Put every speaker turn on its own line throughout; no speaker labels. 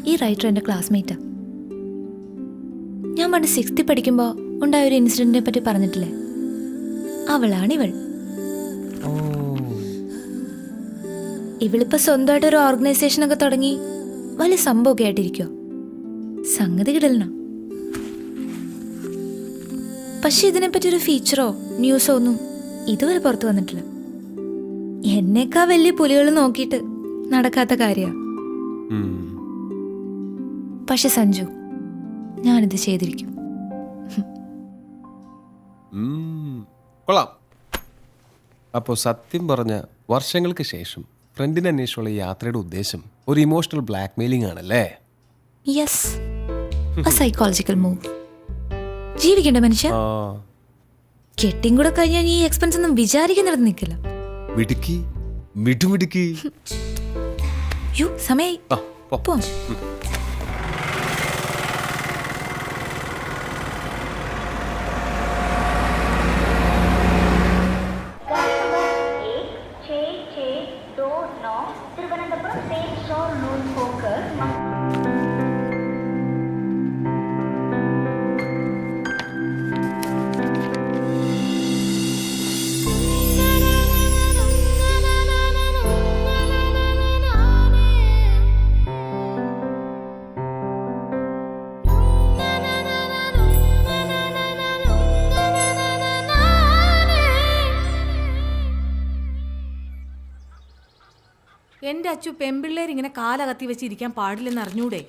ഈ റൈറ്റർ എൻ്റെ ക്ലാസ്മേറ്റാ. ഞാൻ പണ്ട് 6th പഠിക്കുമ്പോൾ ഉണ്ടായ ഒരു ഇൻസിഡന്റിനെ പറ്റി പറഞ്ഞിട്ടില്ലേ, അവളാണിവൾ. ഇവളിപ്പോ സ്വന്തമായിട്ട് ഒരു ഓർഗനൈസേഷനൊക്കെ തുടങ്ങി വലിയ സംഭവമൊക്കെ ആയിട്ടിരിക്കോ. സംഗതി കിടലണ. പക്ഷെ ഇതിനെപ്പറ്റി ഒരു ഫീച്ചറോ ന്യൂസോ ഒന്നും ഇതുവരെ പുറത്തു വന്നിട്ടില്ല. എന്നേക്കാ വലിയ പുലികൾ നോക്കിയിട്ട് നടക്കാത്ത കാര്യ. പക്ഷെ സഞ്ജു, ഞാനിത് ചെയ്തിരിക്കും.
കൊള്ളാം. അപ്പോൾ സത്യം പറഞ്ഞ വർഷങ്ങൾക്ക് ശേഷം ഫ്രണ്ടിനെ അന്വേഷിച്ചുള്ള യാത്രയുടെ ഉദ്ദേശം ഒരു ഇമോഷണൽ ബ്ലാക്ക് മെയിലിംഗ് ആണല്ലേ?
Yes, a psychological move. ജീവിക്കണ്ട മനുഷ്യ. കെട്ടിയും കൂടെ കഴിഞ്ഞാൽ ഈ എക്സ്പെൻസ് ഒന്നും വിചാരിക്കുന്നിടത്ത് നിൽക്കില്ല.
മിടുക്കി, മിടുമിടുക്കി.
യോ, സമയായി. പോവാം.
എന്റെ അച്ചു, പെമ്പിള്ളേർ ഇങ്ങനെ കാലകത്തി വെച്ച് ഇരിക്കാൻ പാടില്ലെന്ന് അറിഞ്ഞൂടെ?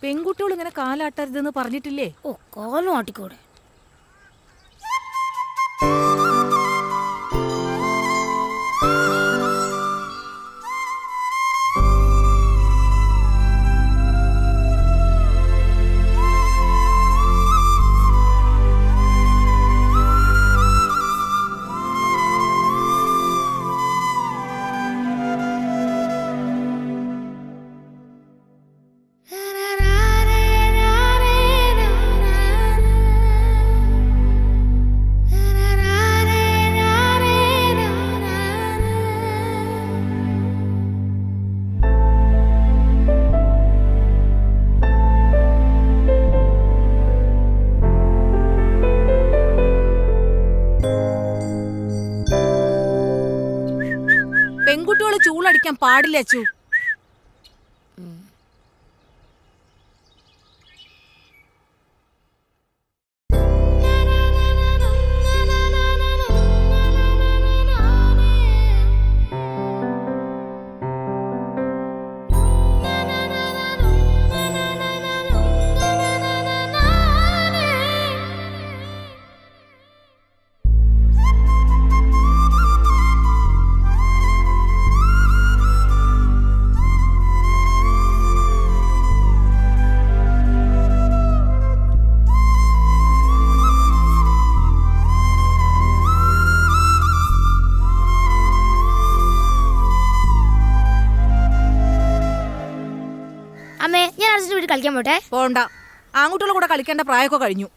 പെൺകുട്ടികൾ ഇങ്ങനെ കാലാട്ടരുതെന്ന് പറഞ്ഞിട്ടില്ലേ?
ഓ, കാലും ആട്ടിക്കോടെ.
പെൺകുട്ടികള് ചൂളടിക്കാൻ പാടില്ല അച്ചു.
അമ്മേ, ഞാൻ അർജുൻ്റെ വീട്ടിൽ കളിക്കാൻ പോട്ടെ?
പോണ്ട, ആൺകുട്ടികളുടെ കൂടെ കളിക്കേണ്ട പ്രായമൊക്കെ കഴിഞ്ഞു.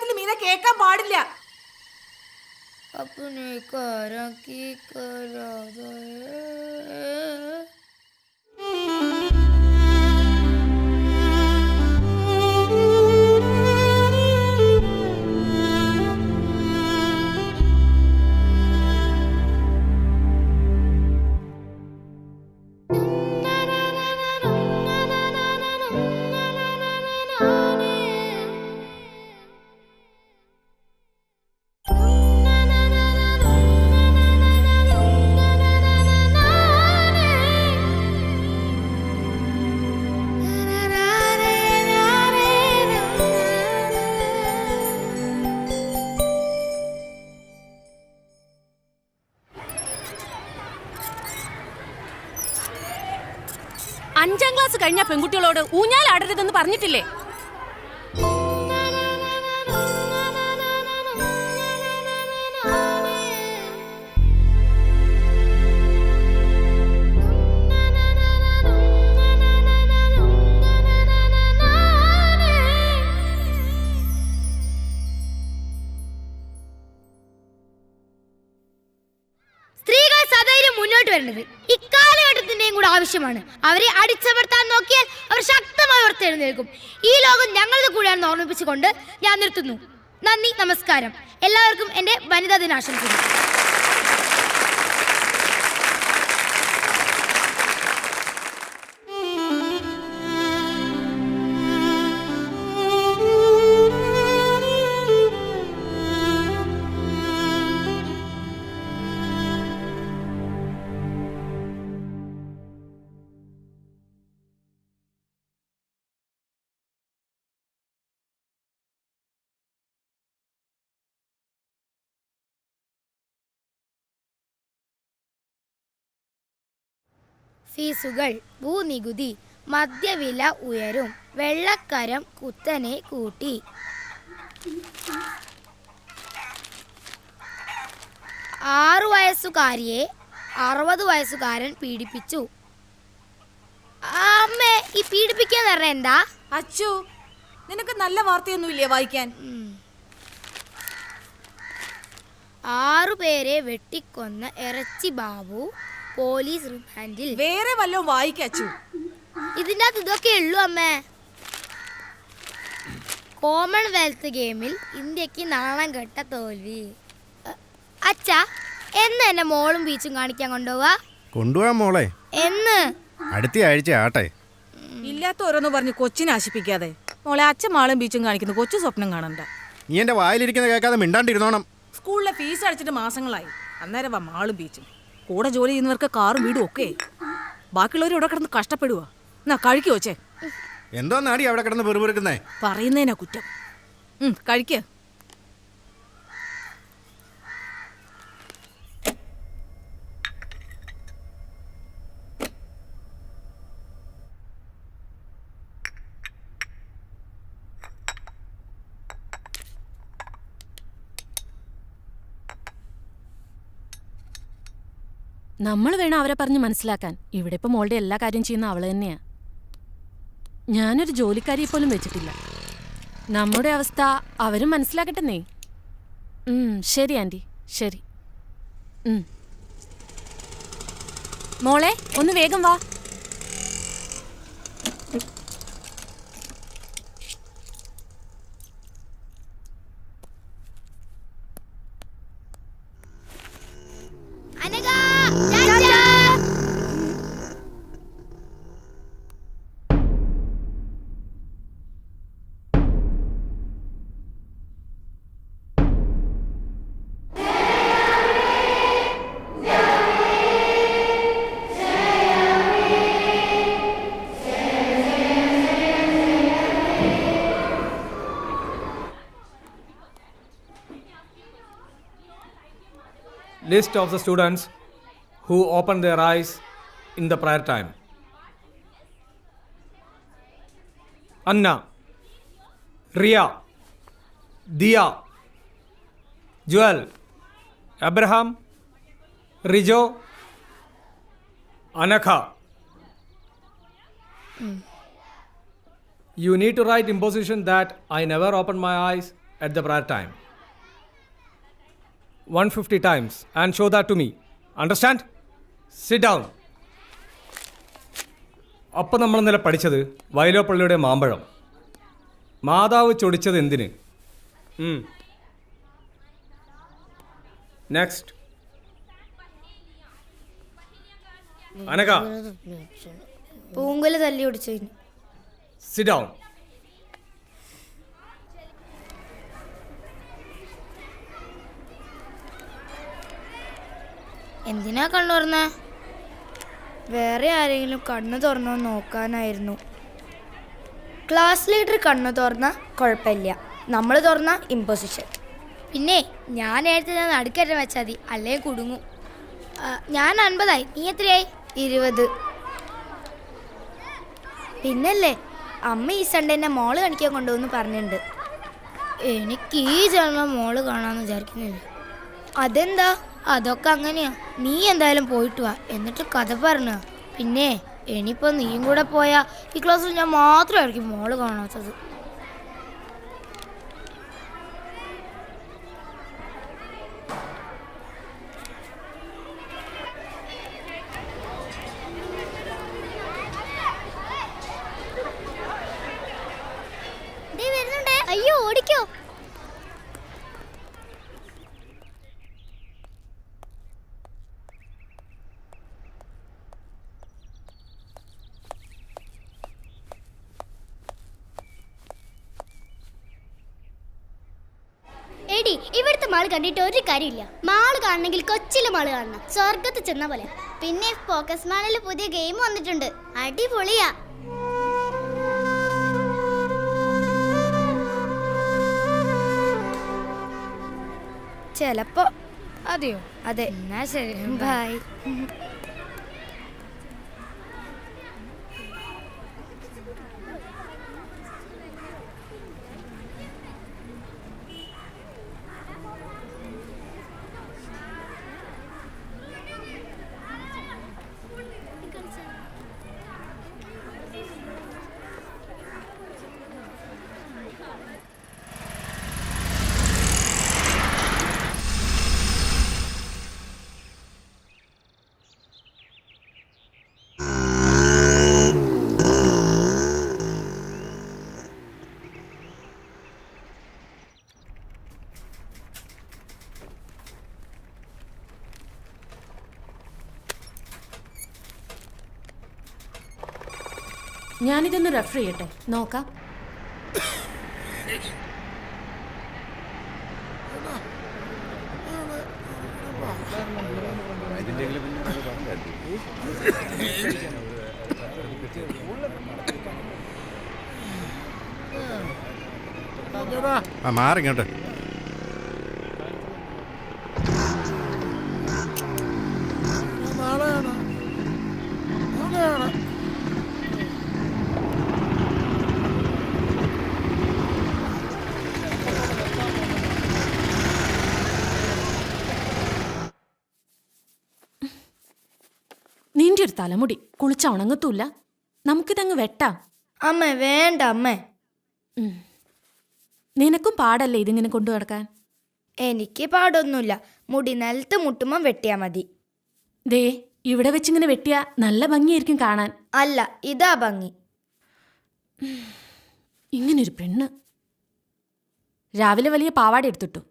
സമുദായത്തിൽ മീനെ കേൾക്കാൻ പാടില്ല.
अपने घर की करो
അഞ്ചാം ക്ലാസ് കഴിഞ്ഞ പെൺകുട്ടികളോട് ഊഞ്ഞാലാടരുതെന്ന് പറഞ്ഞിട്ടില്ലേ?
സ്ത്രീകൾ സധൈര്യം മുന്നോട്ട് വരേണ്ടത് ഇക്കാലഘട്ടത്തിന്റെയും കൂടെ ആവശ്യമാണ്. അവരെ അടിച്ചമർത്താൻ നോക്കിയാൽ അവർ ശക്തമായി ഉയർത്തെഴുന്നേൽക്കും. ഈ ലോകം ഞങ്ങളുടെ കൂടെയാണെന്ന് ഓർമ്മിപ്പിച്ചുകൊണ്ട് ഞാൻ നിർത്തുന്നു. നന്ദി, നമസ്കാരം. എല്ലാവർക്കും എൻ്റെ വനിതാ ദിനാശംസകൾ. ഫീസുകൾ, ഭൂനികുതി, മദ്യവില ഉയരും, വെള്ളക്കരം കുത്തനെ കൂട്ടി. 6 വയസ്സുകാരിയെ 60 വയസ്സുകാരൻ പീഡിപ്പിച്ചു. അമ്മേ, ഈ പീഡിപ്പിക്കാൻ പറഞ്ഞ എന്താ?
അച്ചു, നിനക്ക് നല്ല വാർത്തയൊന്നുമില്ലേ വായിക്കാൻ?
6 പേരെ വെട്ടിക്കൊന്ന ഇറച്ചി ബാബു പോലീസ് റിമാൻഡിൽ.
വേറെ വല്ലതും വായിക്കച്ചു.
ഇതിനകത്ത് ഇതൊക്കെ ഉള്ളൂ അമ്മേ. കോമൺവെൽത്ത് ഗെയിമിൽ ഇന്ത്യക്ക് നാണം കെട്ട തോൽവി. അച്ഛാ, എന്ന് എന്നെ മോളും ബീച്ചും കാണിക്കാൻ കൊണ്ടുപോവാ?
കൊണ്ടുപോകാൻ മോളെ.
എന്ന്?
അടുത്ത ആഴ്ച ആട്ടെ.
ഇല്ലാത്ത ഓരോന്ന് പറഞ്ഞ് കൊച്ചിനെ ആശിപ്പിക്കാതെ. മോളെ, അച്ഛൻ മാളും ബീച്ചും കാണിക്കുന്നു, കൊച്ചു സ്വപ്നം കാണണ്ട.
നീ എൻ്റെ വായിലിരിക്കുന്ന കേൾക്കാതെ മിണ്ടാണ്ടിരുന്നോണം.
സ്കൂളിലെ ഫീസ് അടച്ചിട്ട് മാസങ്ങളായി. അന്നേരം വാ മാളും ബീച്ചും. കൂടെ ജോലി ചെയ്യുന്നവർക്ക് കാറും വീടും ഒക്കെ. ബാക്കിയുള്ളവർ ഇവിടെ കിടന്ന് കഷ്ടപ്പെടുക. എന്നാ കഴിക്കോ ചേ?
എന്തോന്നാടി അവിടെ കിടന്ന് പെറുപെറുക്കുന്നേ?
പറയുന്നതിനാ കുറ്റം. കഴിക്ക.
നമ്മൾ വേണം അവരെ പറഞ്ഞ് മനസ്സിലാക്കാൻ. ഇവിടെ ഇപ്പം മോളുടെ എല്ലാ കാര്യം ചെയ്യുന്ന അവള് തന്നെയാ. ഞാനൊരു ജോലിക്കാരിയെ പോലും വെച്ചിട്ടില്ല. നമ്മുടെ അവസ്ഥ അവരും മനസ്സിലാക്കട്ടെന്നേ. ശരി ആൻറ്റി, ശരി. മോളെ, ഒന്ന് വേഗം വാ.
List of the students who opened their eyes in the prayer time. Anna, Ria, Dia, Joel, Abraham, Rijo, Anakha. You need to write in position that I never opened my eyes at the prayer time. 150 times and show that to me. Understand? Sit down. അപ്പം നമ്മൾ ഇന്നലെ പഠിച്ചത് വയലോപ്പള്ളിയുടെ മാമ്പഴം. മാതാവ് ചൊടിച്ചത് എന്തിന്? Next. അനക.
പൂങ്കുല തല്ലി ഒടിച്ചു.
Sit down.
എന്തിനാ കണ്ണു തുറന്നേ? വേറെ ആരെങ്കിലും കണ്ണു തുറന്നോ നോക്കാനായിരുന്നു. ക്ലാസ് ലീഡർ കണ്ണു തുറന്ന കുഴപ്പമില്ല, നമ്മൾ തുറന്ന ഇമ്പോസിഷൻ. പിന്നെ ഞാൻ നേരത്തെ നടുക്കറ്റം വെച്ചാൽ മതി, അല്ലേ കുടുങ്ങും. ഞാൻ 50ആയി, നീ എത്രയായി? 20. പിന്നല്ലേ അമ്മ ഈ സൺഡേ എന്നെ മോള് കാണിക്കാൻ കൊണ്ടുവന്ന് പറഞ്ഞിട്ടുണ്ട്. എനിക്ക് ഈ ജന്മം മോള് കാണാമെന്ന് വിചാരിക്കുന്നില്ല. അതെന്താ? അതൊക്കെ അങ്ങനെയാ. നീ എന്തായാലും പോയിട്ട് വാ, എന്നിട്ട് കഥ പറഞ്ഞ. പിന്നെ ഇനിയിപ്പോ നീയും കൂടെ പോയാ ഈ ക്ലാസ്സിൽ ഞാൻ മാത്രമായിരിക്കും മോള് കാണാത്തത്. അയ്യോ, ഓടിക്കോ.
എടി, ഇവിടുത്തെ മാള് കണ്ടിട്ട് ഒരു കാര്യമില്ല. മാള് കാണണമെങ്കിൽ കൊച്ചിയിലെ മാള് കാണണം, സ്വർഗത്ത് ചെന്ന പോലെ. പിന്നെ ഫോക്കസ് മാളിൽ പുതിയ ഗെയിം വന്നിട്ടുണ്ട്, അടിപൊളിയാ.
ചെലപ്പോ. അതെയോ? അതെ, എന്നാ ശരി, ബൈ.
ഞാനിതൊന്ന് റെഫർ ചെയ്യട്ടെ, നോക്കാം.
മാറിങ്ങോട്ട്.
നിന്റെ ഒരു തലമുടി കുളിച്ച ഉണങ്ങത്തൂല്ല, നമുക്കിതങ്ങ് വെട്ടാം.
അമ്മ വേണ്ട അമ്മേ.
നിനക്കും പാടല്ലേ ഇതിങ്ങനെ കൊണ്ടു നടക്കാൻ?
എനിക്ക് പാടൊന്നുമില്ല, മുടി നിലത്ത് മുട്ടുമ്പം വെട്ടിയാ മതി.
ദേ, ഇവിടെ വെച്ചിങ്ങനെ വെട്ടിയാ നല്ല ഭംഗിയായിരിക്കും കാണാൻ.
അല്ല, ഇതാ ഭംഗി.
ഇങ്ങനൊരു പെണ്ണ്. രാവിലെ വലിയ പാവാട എടുത്തിട്ടു,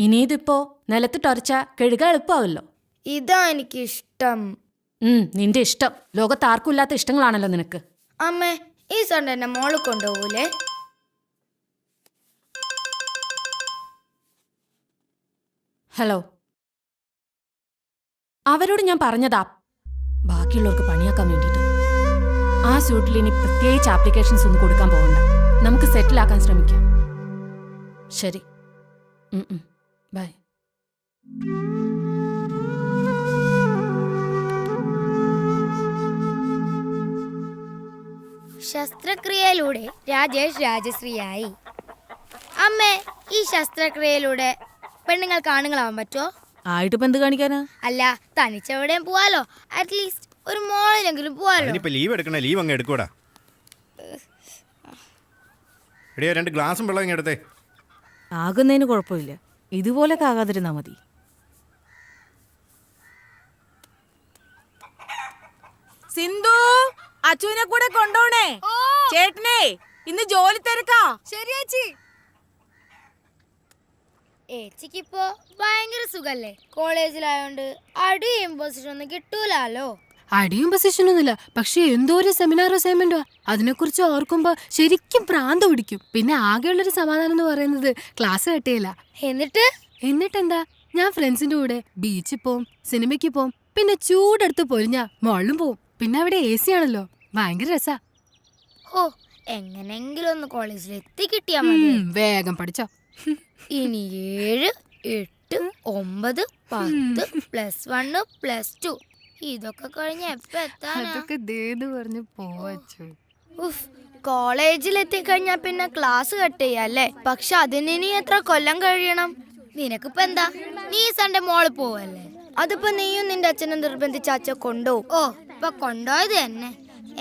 ഇനിയിതിപ്പോ നിലത്തിട്ടൊരച്ച കഴുകാൻ എളുപ്പമാവല്ലോ.
ഇതാ എനിക്കിഷ്ടം.
നിന്റെ ഇഷ്ടം. ലോകത്ത് ആർക്കും ഇല്ലാത്ത ഇഷ്ടങ്ങളാണല്ലോ നിനക്ക്.
അമ്മേ, ഈ സൺഡേ എന്നെ മോള് കൊണ്ടുപോകൂലേ?
ഹലോ, അവരോട് ഞാൻ പറഞ്ഞതാ ബാക്കിയുള്ളവർക്ക് പണിയാക്കാൻ വേണ്ടിയിട്ട്. ആ സ്യൂട്ടിൽ ഇനി പ്രത്യേകിച്ച് ആപ്ലിക്കേഷൻസ് ഒന്നും കൊടുക്കാൻ പോകണ്ട, നമുക്ക് സെറ്റിലാക്കാൻ ശ്രമിക്കാം. ശരി, ബൈ.
ശസ്ത്രക്രിയയിലൂടെ രാജേഷ് രാജശ്രീയായി. അമ്മേ, ഈ ശസ്ത്രക്രിയയിലൂടെ പെണ്ണുങ്ങൾക്ക് ആണുങ്ങളാവാൻ പറ്റുമോ?
ആയിട്ടിപ്പോ എന്ത് കാണിക്കാനാ?
അല്ല, തനിച്ചെവിടെയും പോവാലോ, അറ്റ്ലീസ്റ്റ് ഒരു മോളിലെങ്കിലും പോവാലോ.
ഇനിയിപ്പോ ലീവ് എടുക്കണേ, ലീവ് അങ്ങ് എടുക്കൂടാ. എടിയോ, 2 ഗ്ലാസും വെള്ളം ഇങ്ങ് എടുത്തേ.
ആകുന്നതിന് കുഴപ്പമില്ല, ഇതുപോലൊക്കെ ആകാതിരുന്നാ മതി. സിന്ധു, അച്ചുവിനെ കൂടെ കൊണ്ടോണേ. ചേട്ടനെ ഇന്ന് ജോലി തിരക്കാ.
ശരി ചേച്ചി. ഏച്ചിക്കിപ്പോ ഭയങ്കര സുഖല്ലേ? കോളേജിലായോണ്ട് അടിയും പൊസിഷൻ ഒന്നും കിട്ടൂലോ.
അടിയും പൊസിഷനൊന്നുമില്ല, പക്ഷെ എന്തോ ഒരു സെമിനാറോ അസൈൻമെന്റോ അതിനെക്കുറിച്ച് ഓർക്കുമ്പോ ശരിക്കും പ്രാന്ത് പിടിക്കും. പിന്നെ ആകെയുള്ളൊരു സമാധാനം എന്ന് പറയുന്നത് ക്ലാസ് കട്ടിയില്ല. എന്നിട്ടെന്താ, ഞാൻ ഫ്രണ്ട്സിന്റെ കൂടെ ബീച്ചിൽ പോവും, സിനിമയ്ക്ക് പോവും, പിന്നെ ചൂടെടുത്ത് പൊരിഞ്ഞ മോളിലും പോവും. പിന്നെ അവിടെ AC ആണല്ലോ, ഭയങ്കര രസാ.
ഓ, എങ്ങനെങ്കിലും ഒന്ന് കോളേജിൽ എത്തി കിട്ടിയാ മതി.
വേഗം പഠിച്ചോ.
ഇനി 7, 8, 9, 10 +1 +2 ഇതൊക്കെ കഴിഞ്ഞ എപ്പ എത്താനാ?
അതൊക്കെ പറഞ്ഞു പോവച്ചു.
കോളേജിൽ എത്തിക്കഴിഞ്ഞാ പിന്നെ ക്ലാസ് കട്ട് ചെയ്യല്ലേ. പക്ഷെ അതിന് ഇനി എത്ര കൊല്ലം കഴിയണം? നിനക്കിപ്പോ എന്താ, നീ സൺഡേ മോള് പോവല്ലേ? അതിപ്പോ നീയും നിന്റെ അച്ഛനും നിർബന്ധിച്ച അച്ഛൻ കൊണ്ടുപോകും. ഓ, ഇപ്പൊ കൊണ്ടുപോയത് തന്നെ.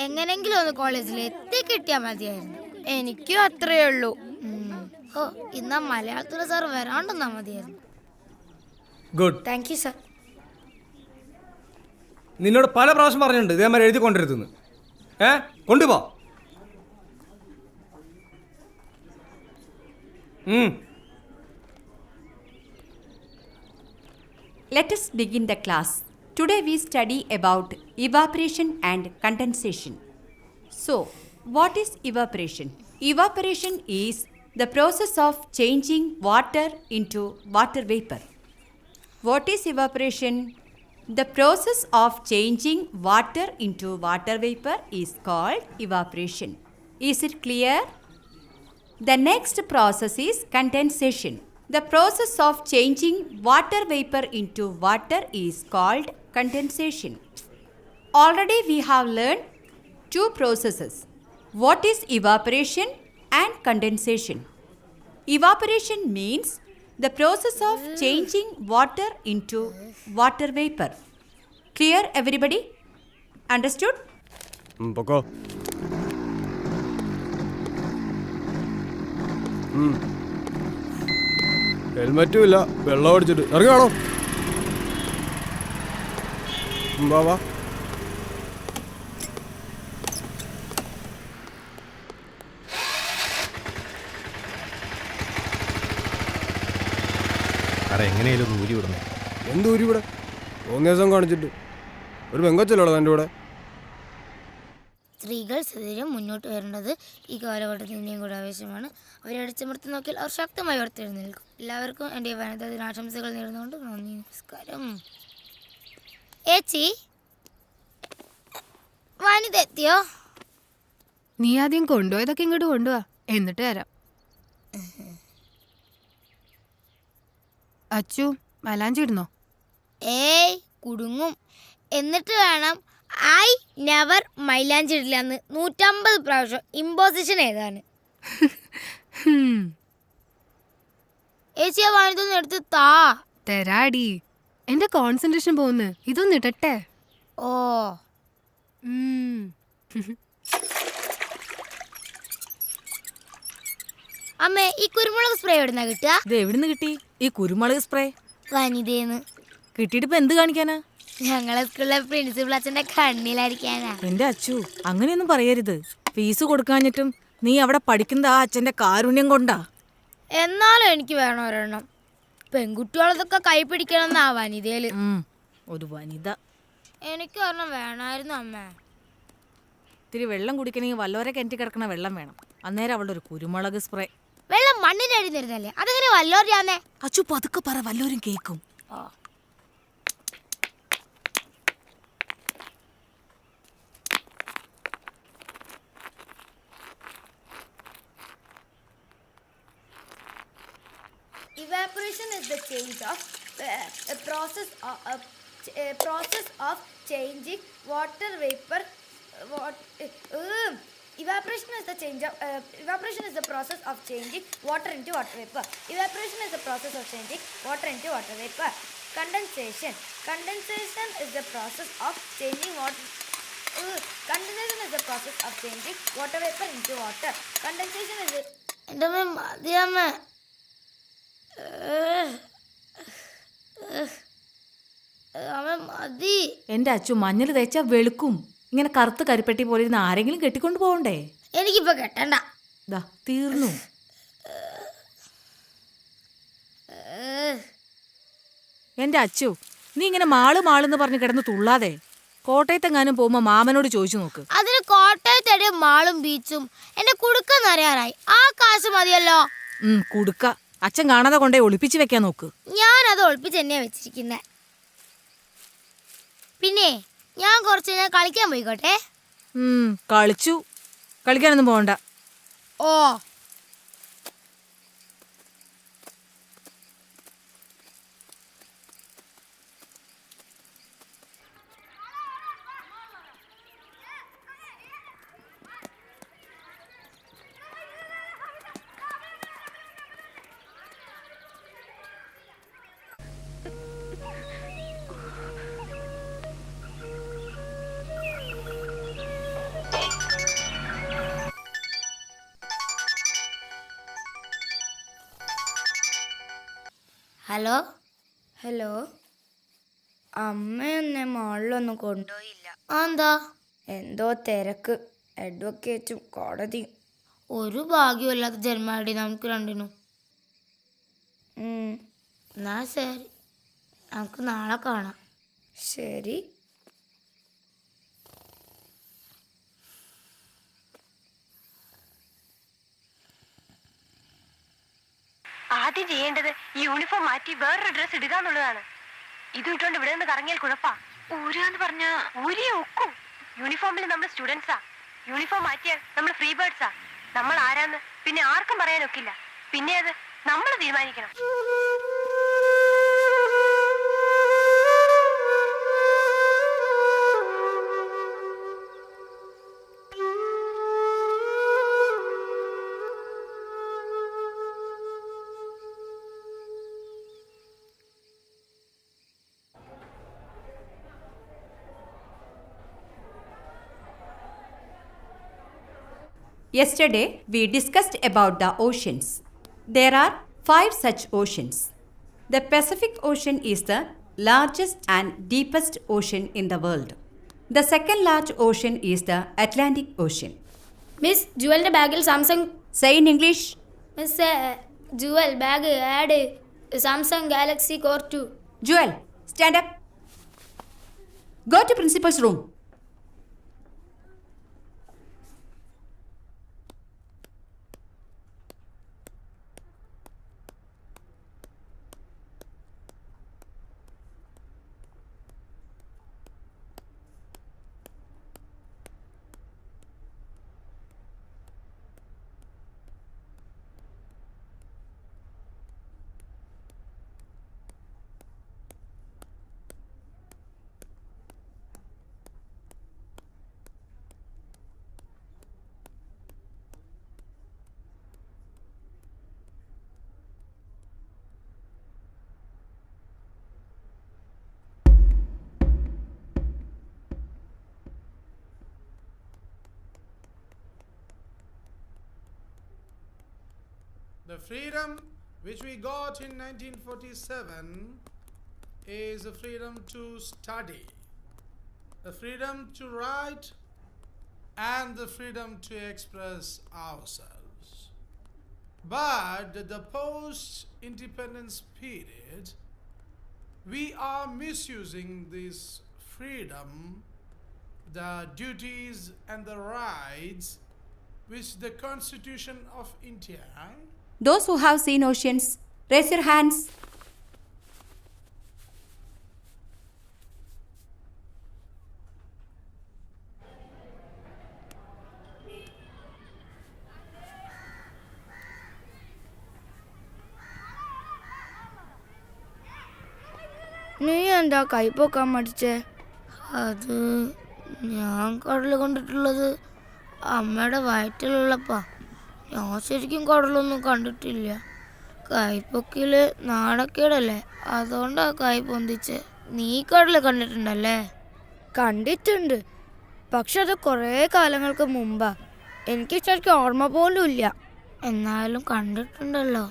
എങ്ങനെങ്കിലും ഒന്ന് കോളേജിൽ എത്തി കിട്ടിയാ മതിയായിരുന്നു. എനിക്കും അത്രയേ ഉള്ളൂ. ഓ, ഇന്നാ മലയാളത്തിലെ സാർ വരാണ്ടെന്നാ മതിയായിരുന്നു.
ഗുഡ്.
Thank you sir.
നിന്നോട് പല പ്രാവശ്യം പറഞ്ഞിട്ടുണ്ട് ഇതേമാതിരി എഴുതി കൊണ്ടിരുത്തുന്നു. കൊണ്ടുപോ.
Let us begin the class. Today we study about evaporation and condensation. So, what is evaporation? Evaporation is the process of changing water into water vapor. What is evaporation? The process of changing water into water vapor is called evaporation. Is it clear? The next process is condensation. The process of changing water vapor into water is called condensation. Already we have learned two processes. What is evaporation and condensation? Evaporation means the process of changing water into water vapor. Clear everybody? Understood?
പൊക്കോ. ഹെൽമറ്റും ഇല്ല, വെള്ളം അടിച്ചിട്ട് ഇറങ്ങാണോ? വാ.
എങ്ങനെയാലും ഒന്ന് ഊരി വിടണം.
എന്ത് ഊരി ഇവിടെ? 3 ദിവസം കാണിച്ചിട്ട് ഒരു പെങ്കൊച്ചല്ലോടാ എൻ്റെ കൂടെ.
സ്ത്രീകൾ സദൈര്യം മുന്നോട്ട് വരേണ്ടത് ഈ കാലഘട്ടത്തിൻ്റെയും കൂടെ ആവശ്യമാണ്. അവരെ അടിച്ചമർത്തി നോക്കിയാൽ അവർ ശക്തമായി ഉയർത്തെഴുന്നേൽക്കും. എല്ലാവർക്കും എൻ്റെ വനിതാ ദിനാശംസകൾ നേർന്നുകൊണ്ട് നന്ദി, നമസ്കാരം. ഏച്ചി, വനിത എത്തിയോ?
നീ ആദ്യം കൊണ്ടുപോയതൊക്കെ ഇങ്ങോട്ട് കൊണ്ടുപോവാ, എന്നിട്ട് തരാം. അച്ചു, മലാഞ്ചി ഇടുന്നോ?
ഏയ്, കുടുങ്ങും. എന്നിട്ട് വേണം ഐ നെവർ മൈലാഞ്ചി ഇടില്ലെന്ന് 150 പ്രാവശ്യം ഇമ്പോസിഷൻ ഏതാണ്? ഏച്ചിയെ വാണിതൊന്നും എടുത്ത് താ.
തരാടി, എന്റെ കോൺസെൻട്രേഷൻ പോകുന്നു. ഇതൊന്നും ഇടട്ടെ.
ഓ, അമ്മേ, ഈ കുരുമുളക് സ്പ്രേ എവിടുന്നാ കിട്ടുക?
ഇത് എവിടുന്ന് കിട്ടി ഈ കുരുമുളക് സ്പ്രേ?
വനിതേന്ന്.
കിട്ടിയിട്ട് ഇപ്പൊ എന്ത് കാണിക്കാനാ?
ഞങ്ങളെ സ്കൂളിലെ പ്രിൻസിപ്പൽ അച്ഛന്റെ കണ്ണിലായിരിക്കാനാ.
എന്റെ അച്ചു, അങ്ങനെയൊന്നും പറയരുത്. ഫീസ് കൊടുക്കാഞ്ഞിട്ടും നീ അവിടെ പഠിക്കുന്നത് ആ അച്ഛന്റെ കാരുണ്യം കൊണ്ടാ.
എന്നാലും എനിക്ക് വേണം ഒരെണ്ണം. പെൺകുട്ടികളതൊക്കെ കൈ പിടിക്കണമെന്നാ വനിതയില്.
ഒരു വനിത.
എനിക്ക് ഒരെണ്ണം വേണമായിരുന്നു അമ്മ.
ഇത്തിരി വെള്ളം കുടിക്കണമെങ്കിൽ വല്ലോരെ കിണറ്റി കിടക്കണ വെള്ളം വേണം. അന്നേരം അവളുടെ ഒരു കുരുമുളക് സ്പ്രേ.
വെള്ളം മണ്ണിന്റെ അടി തരുന്നല്ലേ, അതെങ്ങനെ വല്ലോരാന്നേ?
അച്ചു പതുക്കെ പറ, വല്ലോരും കേക്കും.
Evaporation is the change of process of changing water vapor. Evaporation is the process of changing water into water vapor. Evaporation is the process of changing water into water vapor. Condensation is the process of changing water. Condensation is the process of changing water vapor into water. Condensation is the.
എന്റെ അച്ചു മഞ്ഞൾ തേച്ചാ വെളുക്കും. ഇങ്ങനെ കറുത്ത് കരിപ്പെട്ടി പോലെ ഇരുന്ന് ആരെങ്കിലും കെട്ടിക്കൊണ്ട് പോകണ്ടേ?
എനിക്കിപ്പോ കെട്ടണ്ട.
ദാ തീർന്നു. എന്റെ അച്ചു, നീ ഇങ്ങനെ മാളെന്ന് പറഞ്ഞ് കിടന്ന് തുള്ളാതെ. കോട്ടയത്തെങ്ങാനും പോകുമ്പോ മാമനോട് ചോദിച്ചു നോക്ക്.
അതിന് കോട്ടയത്തെ മാളും ബീച്ചും എന്റെ കുടുക്കെന്നറിയാറായി. ആ കാശ് മതിയല്ലോ.
കുടുക്ക അച്ഛൻ കാണാതെ കൊണ്ടേ ഒളിപ്പിച്ച് വെക്കാൻ നോക്ക്.
ഞാനത് ഒളിപ്പിച്ച് തന്നെയാ വെച്ചിരിക്കുന്നെ. പിന്നെ ഞാൻ കുറച്ച് നേരം കളിക്കാൻ പോയിക്കോട്ടെ.
കളിച്ചു. കളിക്കാനൊന്നും പോകണ്ട.
ഓ ഹലോ ഹലോ. അമ്മയൊന്നെ മാളിലൊന്നും കൊണ്ടുപോയില്ല. എന്താ? എന്തോ തിരക്ക്, അഡ്വക്കേറ്റും കോടതിയും. ഒരു ഭാഗ്യമില്ലാത്ത ജന്മാടി നമുക്ക് രണ്ടിനും. എന്നാ ശരി, നമുക്ക് നാളെ കാണാം. ശരി.
ആദ്യം ചെയ്യേണ്ടത് ഈ യൂണിഫോം മാറ്റി വേറൊരു ഡ്രസ് ഇടുക എന്നുള്ളതാണ്. ഇത് ഇട്ടുകൊണ്ട് ഇവിടെ നിന്ന് കറങ്ങിയാൽ കുഴപ്പാ. ഊരാന്ന് പറഞ്ഞാ ഊരിയെ ഒക്കും. യൂണിഫോമിൽ നമ്മൾ സ്റ്റുഡൻസാ. യൂണിഫോം മാറ്റിയാൽ നമ്മൾ ഫ്രീ ബേർഡ്സാ. നമ്മൾ ആരാന്ന് പിന്നെ ആർക്കും പറയാനൊക്കില്ല. പിന്നെ അത് നമ്മൾ തീരുമാനിക്കണം.
Yesterday, we discussed about the oceans. There are 5 such oceans. The Pacific Ocean is the largest and deepest ocean in the world. The second large ocean is the Atlantic Ocean.
Miss, ജുവലിന്റെ ബാഗിൽ Samsung.
Say in English.
Miss, Jewel bag add Samsung Galaxy core 2.
Joel, stand up. Go to principal's room.
The freedom which we got in 1947 is the freedom to study, the freedom to write, and the freedom to express ourselves. But the post-independence period, we are misusing this freedom, the duties and the rights which the Constitution of India.
Those who have seen oceans, raise your hands.
നീ എന്താ കൈപ്പൊക്കാൻ മടിച്ചേ? അത് ഞാൻ കടൽ കണ്ടിട്ടുള്ളത് അമ്മയുടെ വയറ്റിലുള്ളപ്പാ. ഞാൻ ശരിക്കും കടലൊന്നും കണ്ടിട്ടില്ല. കൈപ്പൊക്കില് നാണക്കേടല്ലേ, അതുകൊണ്ടാ കൈ പൊന്തിച്ച്. നീ കടൽ കണ്ടിട്ടുണ്ടല്ലേ? കണ്ടിട്ടുണ്ട്, പക്ഷെ അത് കുറേ കാലങ്ങൾക്ക് മുമ്പാ. എനിക്ക് ശരിക്കും ഓർമ്മ പോലും ഇല്ല. എന്നാലും കണ്ടിട്ടുണ്ടല്ലോ.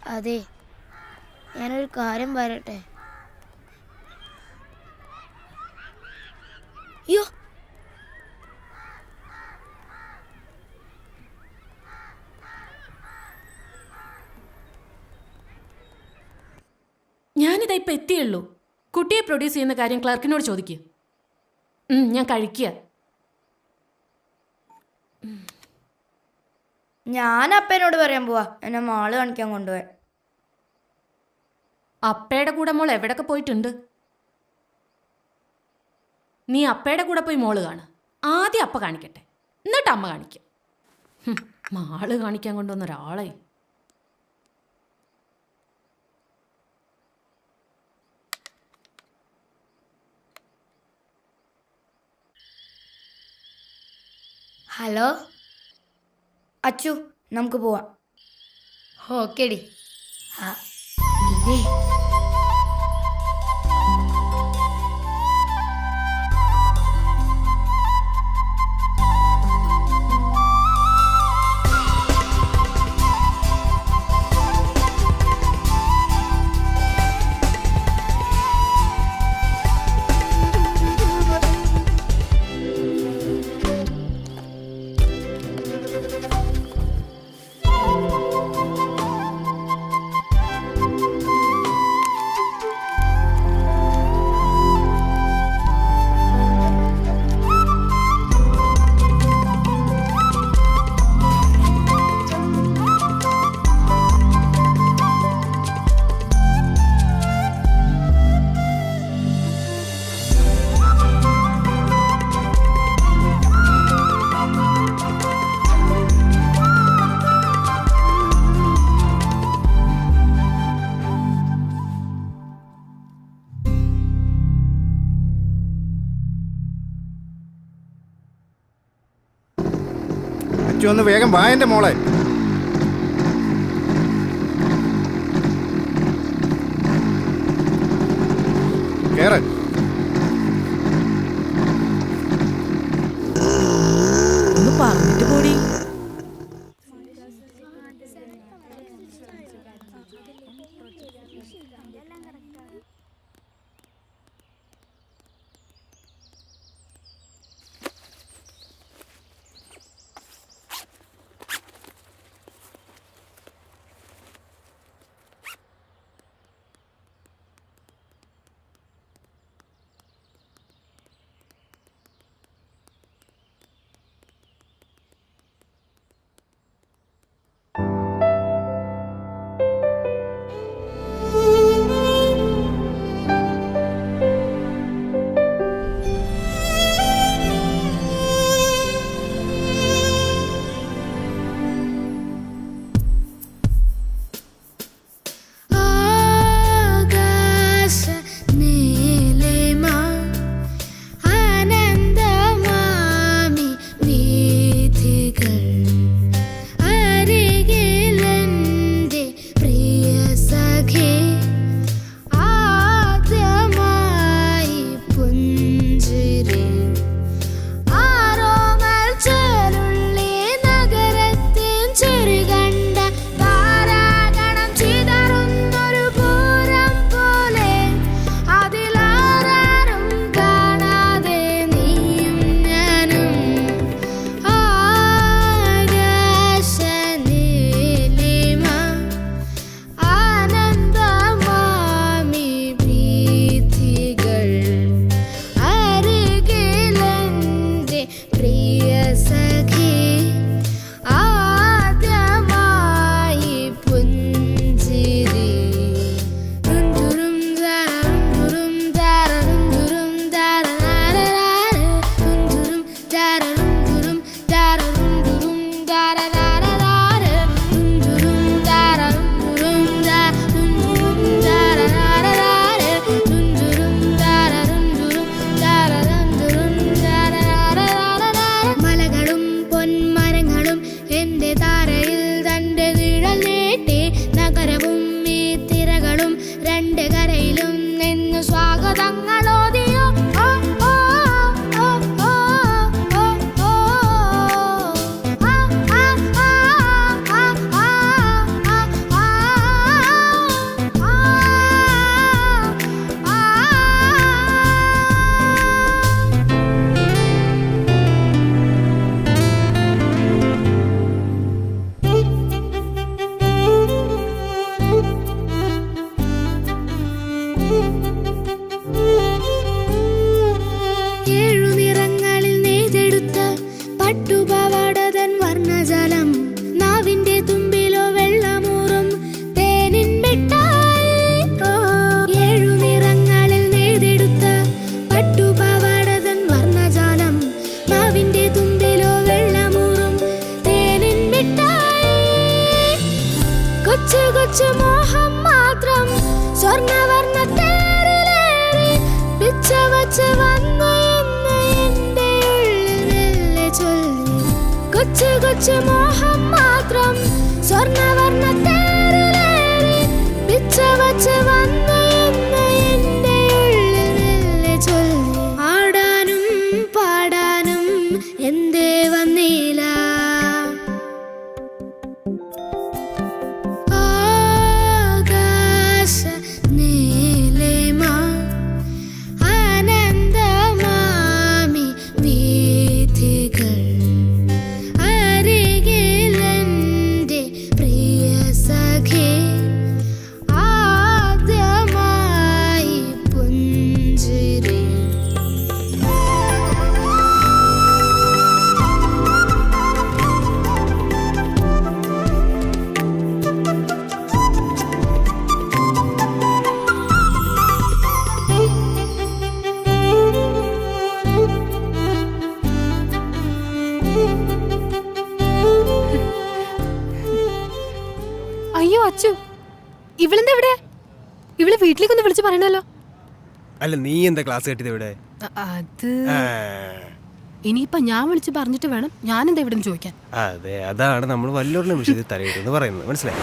അതെ, ഞാനൊരു കാര്യം പറയട്ടെ. അയ്യോ,
ഞാനിതാ ഇപ്പം എത്തിയുള്ളൂ. കുട്ടിയെ പ്രൊഡ്യൂസ് ചെയ്യുന്ന കാര്യം ക്ലർക്കിനോട് ചോദിക്കുക. ഞാൻ കഴിക്കുക.
ഞാൻ അപ്പനോട് പറയാൻ പോവാ എന്നെ മാള് കാണിക്കാൻ കൊണ്ടുപോയി.
അപ്പയുടെ കൂടെ മോൾ എവിടൊക്കെ പോയിട്ടുണ്ട്? നീ അപ്പയുടെ കൂടെ പോയി മോള് കാണ്. ആദ്യം അപ്പ കാണിക്കട്ടെ, എന്നിട്ട് അമ്മ കാണിക്കും. മാള് കാണിക്കാൻ കൊണ്ടുവന്ന ഒരാളെ.
ഹലോ അച്ചു, നമുക്ക് പോവാം. ഓക്കേടി.
അച്ചു ഒന്ന് വേഗം വാ എൻ്റെ മോളെ. കേറ്.
ഒന്ന് പറഞ്ഞിട്ട് കൂടി.
കൊച്ചു കൊച്ചു മോഹം മാത്രം സ്വർണ്ണവർണ്ണ തേരിലേറി പിച്ച വച്ച് വന്നു എന്ന് എന്റെ ഉള്ളിൽ മെല്ലെ ചൊല്ലി. കൊച്ചു കൊച്ചു മോഹം മാത്രം സ്വർണ്ണവർണ്ണ തേരിലേറി പിച്ച വച്ച് വന്നു എന്ന് എന്റെ ഉള്ളിൽ മെല്ലെ ചൊല്ലി. ആടാനും പാടാനും എന്തേ വന്നില്ല. ആകാശ നീലിമ ആനന്ദമാമി വീഥികൾ അരികിലെന്റെ പ്രിയ സഖി ആദ്യമായി പുഞ്ചിരി.
അയ്യോ അച്ചു, ഇവളെന്താ ഇവിടെ? ഇവള് വീട്ടിലേക്കൊന്ന് വിളിച്ചു പറയണല്ലോ.
അല്ല, നീ എന്താ ക്ലാസ് കെട്ടിയത് ഇവിടെ?
അത് ഇനിയിപ്പൊ ഞാൻ വിളിച്ചു പറഞ്ഞിട്ട് വേണം ഞാൻ എന്താ ഇവിടെ ചോദിക്കാൻ.
അതെ, അതാണ് നമ്മൾ വല്ലവരുടെ നിമിഷത്തിൽ തലയിട്ടെന്ന് പറയുന്നത്, മനസ്സിലായി?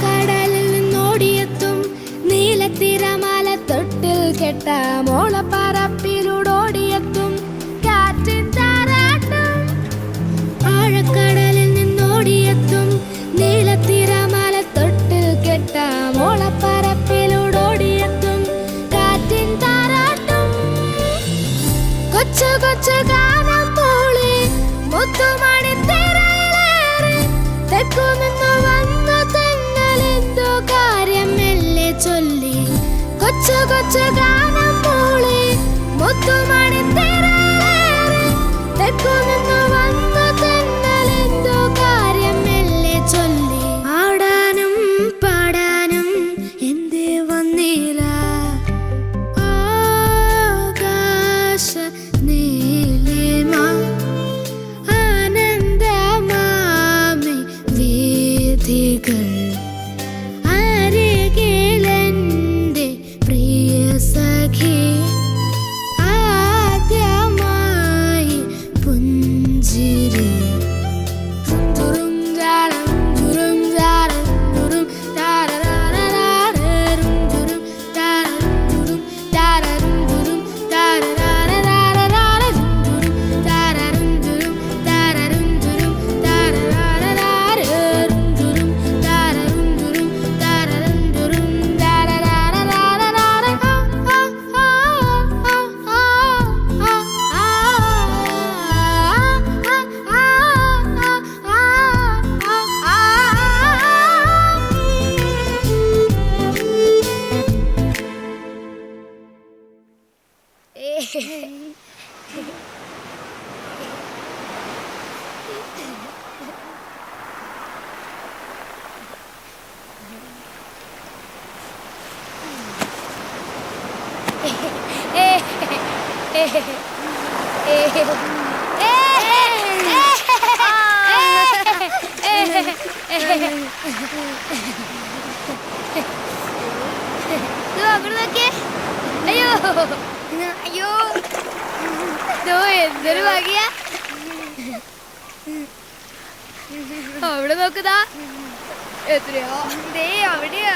കടലിൽ നിന്നോടിയെത്തും നീലത്തിരമാല തൊട്ടിൽ കെട്ട മോളപ്പറപ്പിലൂടോടിയെത്തും കാറ്റിൻ താരാട്ടും. ആഴക്കടലിൽ നിന്നോടിയെത്തും നീലത്തിരമാല തൊട്ടിൽ കെട്ട മോളപ്പറപ്പിലൂടോടിയെത്തും കാറ്റിൻ താരാട്ടും. കൊച്ചു കൊച്ചു ഗാനം മൂളി മുത്തുമണി തിരയിലേറി തെക്കുനിന്നു വന്നു തെന്നലെന്തോ കാര്യം മെല്ലെ ചൊല്ലി. കൊച്ചു കൊച്ചു ഗാനം മൂളി മുത്തുമണി തിരയിലേറി തെക്കുനിന്നു വന്നു തെന്നലെന്തോ കാര്യം മെല്ലെ ചൊല്ലി. ആടാനും പാടാനും എന്തേ വന്നില്ല. ആകാശ നീലിമ ആനന്ദമാമി വീഥികൾ അരികിലെന്റെ പ്രിയ സഖി ആദ്യമായി പുഞ്ചിരി. തുറും ജാലം തുറും ജാലം തുറും താരരാരരാരരും തുറും താരരും തുറും താരരും തുറും താരരാരരാരരും തുറും താരരും തുറും താരരും തുറും താരരാരരാരരും തുറും താരരും തുറും താരരും തുറും താരരാരരാരരും. അയ്യോ അയ്യോ, എന്തൊരു ഭാഗ്യ. അവിടെ നോക്കുതാ, എത്രയോ ദേ അവിടെയാ.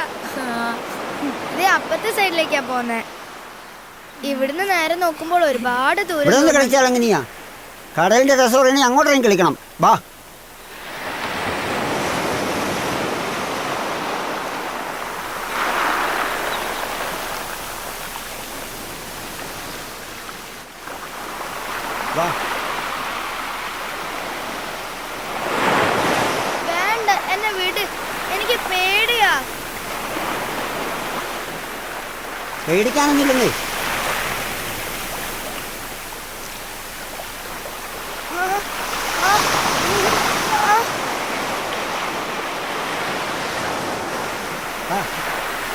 ദേ അപ്പത്തെ സൈഡിലേക്കാ പോന്നെ. ഇവിടുന്ന് നേരെ നോക്കുമ്പോൾ ഒരുപാട് ദൂരം.
കളിച്ചാൽ എങ്ങനെയാ? കടലിന്റെ രസം അങ്ങോട്ടേക്കും കളിക്കണം. വാ.
വേണ്ട, എന്നെ വിട്, എനിക്ക് പേടിയാ.
പേടിക്കാനൊന്നുമില്ലെന്നേ.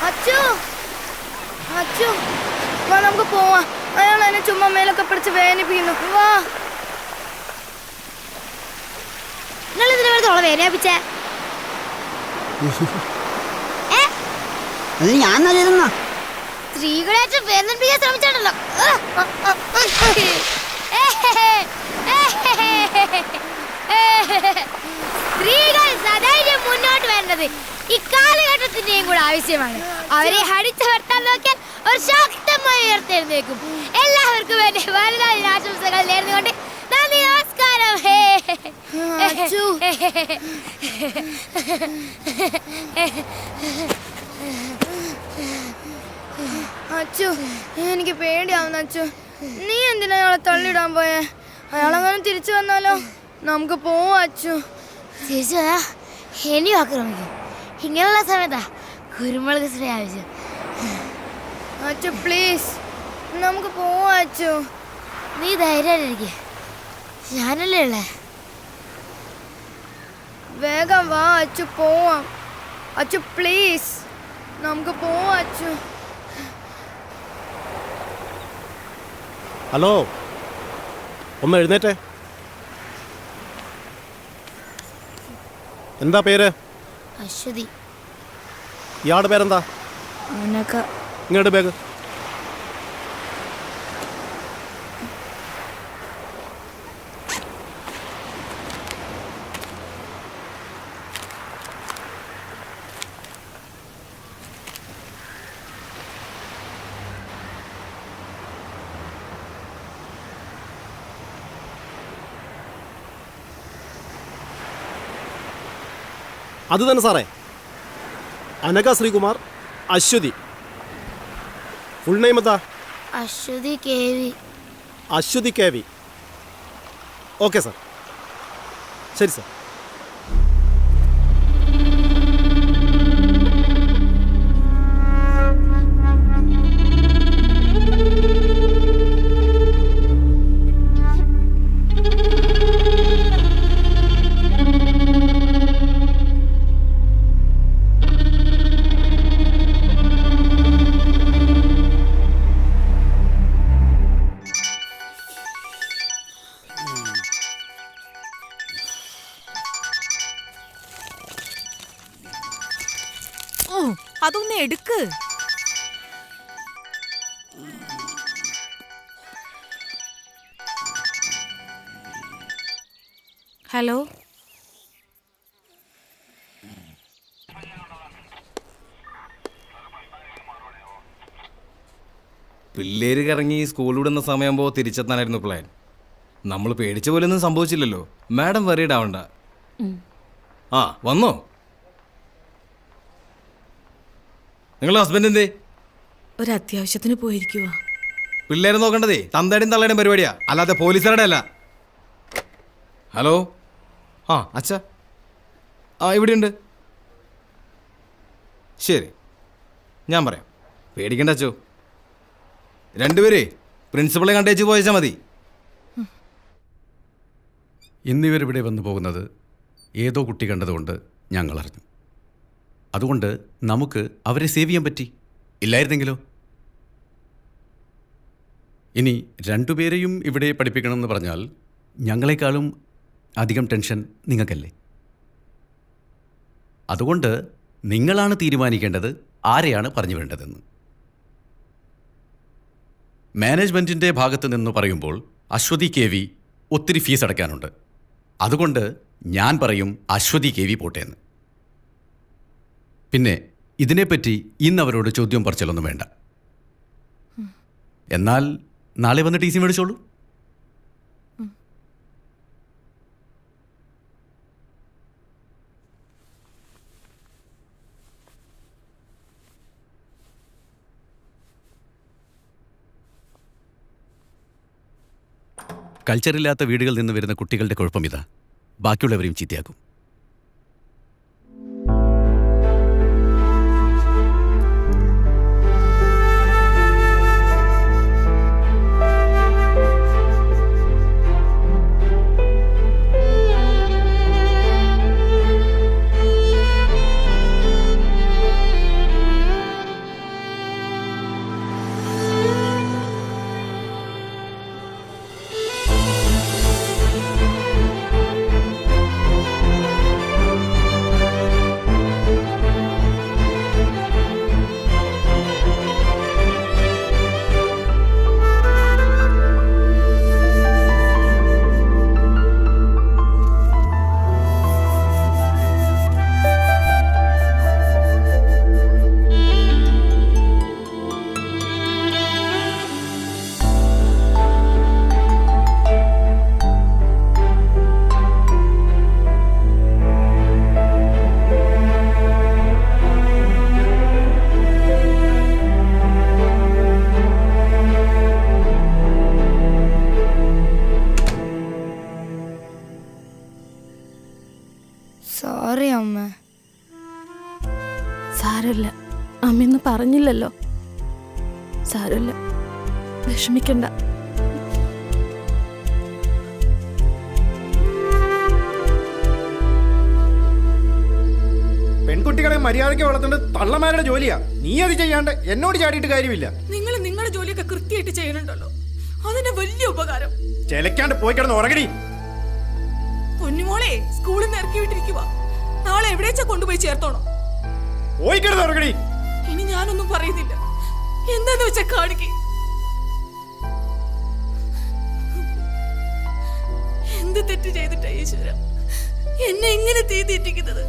അച്ചു, അച്ചു, നമുക്ക് പോവാം. അയാൾ എന്നെ ചുമ്മാ മേലൊക്കെ പിടിച്ച് വേദനിപ്പിക്കുന്നു. വാ, നിങ്ങൾ ഇതിനെ വെറുതെ അവളെ വേദനിപ്പിച്ചേ?
ഞാൻ നല്ലതെന്നാ
സ്ത്രീകളായിട്ട് വേദനിപ്പിക്കാൻ ശ്രമിച്ചിട്ടുണ്ടല്ലോ. സ്ത്രീകൾ സധൈര്യം മുന്നോട്ട് വരേണ്ടത് ഇക്കാലഘട്ടത്തിന്റെയും കൂടെ ആവശ്യമാണ്. അവരെ അടിച്ചമർത്താൻ നോക്കിയാൽ അവർ ശക്തമായി ഉയർത്തെഴുന്നേക്കും. എല്ലാവർക്കും വേണ്ടി വലുതായ ആശംസകൾ നേർന്നുകൊണ്ട് നന്ദി, നമസ്കാരം. അച്ചു, എനിക്ക് പേടിയാവുന്നു. അച്ചു, നീ എന്തിനാ അയാളെ തള്ളിയിടാൻ പോയേ? അയാളങ്ങനെ തിരിച്ചു വന്നാലോ? നമുക്ക് പോവാ അച്ചു. തിരിച്ചു വരാ ഇനിയും ആക്രമിക്കും. ഇങ്ങനെയുള്ള സമയത്താ കുരുമുളക് സ്പ്രേ ആവശ്യം. അച്ചു പ്ലീസ്, നമുക്ക് പോവാ അച്ചു. നീ ധൈര്യമായിരിക്കെ, ഞാനല്ലേ ഉള്ളേ. വേഗം വാ അച്ചു, പോവാം. അച്ചു പ്ലീസ്, നമുക്ക് പോവാ അച്ചു.
ഹലോ, ഒന്ന് എഴുന്നേറ്റേ. എന്താ പേര്?
അശ്വതി.
ഇയാളുടെ പേരെന്താ? ഇങ്ങോട്ട് ബാഗ്. അത് തന്നെ സാറേ, അനഘ ശ്രീകുമാർ, അശ്വതി. ഫുൾ നെയിം എന്താ?
Aswathy KV.
Aswathy KV. Okay sir, ശരി സാർ.
അതൊന്ന് എടുക്ക്. ഹലോ,
പിള്ളേര് കറങ്ങി സ്കൂൾ വിടുന്ന സമയമാകുമ്പോൾ തിരിച്ചെത്താനായിരുന്നു പ്ലാൻ. നമ്മൾ പേടിച്ച പോലൊന്നും സംഭവിച്ചില്ലല്ലോ. മാഡം വറീഡ് ആവണ്ട. ആ വന്നോ? നിങ്ങളുടെ ഹസ്ബൻഡ് എന്തേ?
ഒരു അത്യാവശ്യത്തിന് പോയിരിക്കുക.
പിള്ളേരെ നോക്കേണ്ടതേ തന്തയുടെയും തള്ളയുടെയും പരിപാടിയാ, അല്ലാതെ പോലീസുകാരുടെ അല്ല. ഹലോ, ആ അച്ഛാ, ആ ഇവിടെയുണ്ട്. ശരി, ഞാൻ പറയാം, പേടിക്കണ്ട അച്ചോ. രണ്ടുപേരേ പ്രിൻസിപ്പളെ കണ്ടേച്ച് പോയച്ചാൽ മതി.
ഇന്നിവരിവിടെ വന്നു പോകുന്നത് ഏതോ കുട്ടി കണ്ടതുകൊണ്ട് ഞങ്ങൾ അറിഞ്ഞു. അതുകൊണ്ട് നമുക്ക് അവരെ സേവ് ചെയ്യാൻ പറ്റി. ഇല്ലായിരുന്നെങ്കിലോ? ഇനി രണ്ടുപേരെയും ഇവിടെ പഠിപ്പിക്കണമെന്ന് പറഞ്ഞാൽ ഞങ്ങളെക്കാളും അധികം ടെൻഷൻ നിങ്ങൾക്കല്ലേ? അതുകൊണ്ട് നിങ്ങളാണ് തീരുമാനിക്കേണ്ടത് ആരെയാണ് പറഞ്ഞു വേണ്ടതെന്ന്. മാനേജ്മെൻറ്റിൻ്റെ ഭാഗത്ത് നിന്ന് പറയുമ്പോൾ അശ്വതി KV ഒത്തിരി ഫീസ് അടയ്ക്കാനുണ്ട്. അതുകൊണ്ട് ഞാൻ പറയും അശ്വതി KV പോട്ടേന്ന്. പിന്നെ ഇതിനെപ്പറ്റി ഇന്നവരോട് ചോദ്യം പറച്ചിലൊന്നും വേണ്ട. എന്നാൽ നാളെ വന്ന് TC മേടിച്ചോളൂ. കൾച്ചറില്ലാത്ത വീടുകളിൽ നിന്ന് വരുന്ന കുട്ടികളുടെ കുഴപ്പം ഇതാ, ബാക്കിയുള്ളവരെയും ചീത്തയാക്കും.
അമ്മ?
സാരമില്ല, അമ്മയൊന്നും പറഞ്ഞില്ലല്ലോ. സാരമില്ല, വിഷമിക്കണ്ട.
പെൺകുട്ടികളെ മര്യാദയ്ക്ക് വളർത്തേണ്ടത് തള്ളമാരുടെ ജോലിയാ. നീ അത് ചെയ്യാണ്ട് എന്നോട് ചാടിയിട്ട് കാര്യമില്ല.
നിങ്ങൾ നിങ്ങളുടെ ജോലിയൊക്കെ കൃത്യമായിട്ട് ചെയ്യണുണ്ടല്ലോ, അതിന്റെ വലിയ ഉപകാരം.
ചെലക്കാണ്ട് പോയി കിടന്ന് ഉറങ്ങടി.
പൊന്നുമോളെ സ്കൂളിൽ നിന്ന് ഇറക്കി വിട്ടിരിക്കുക. നാളെ എവിടേച്ചാ കൊണ്ടുപോയി ചേർത്തോണം.
പോയി കിടന്ന് ഉറങ്ങടി.
ഇനി ഞാനൊന്നും പറയുന്നില്ല, എന്താന്ന് വെച്ചാ കാണിക്ക്. എന്ത് തെറ്റ് ചെയ്തിട്ടാ ഈശ്വര എന്നെ എങ്ങനെ തീറ്റിക്കുന്നത്?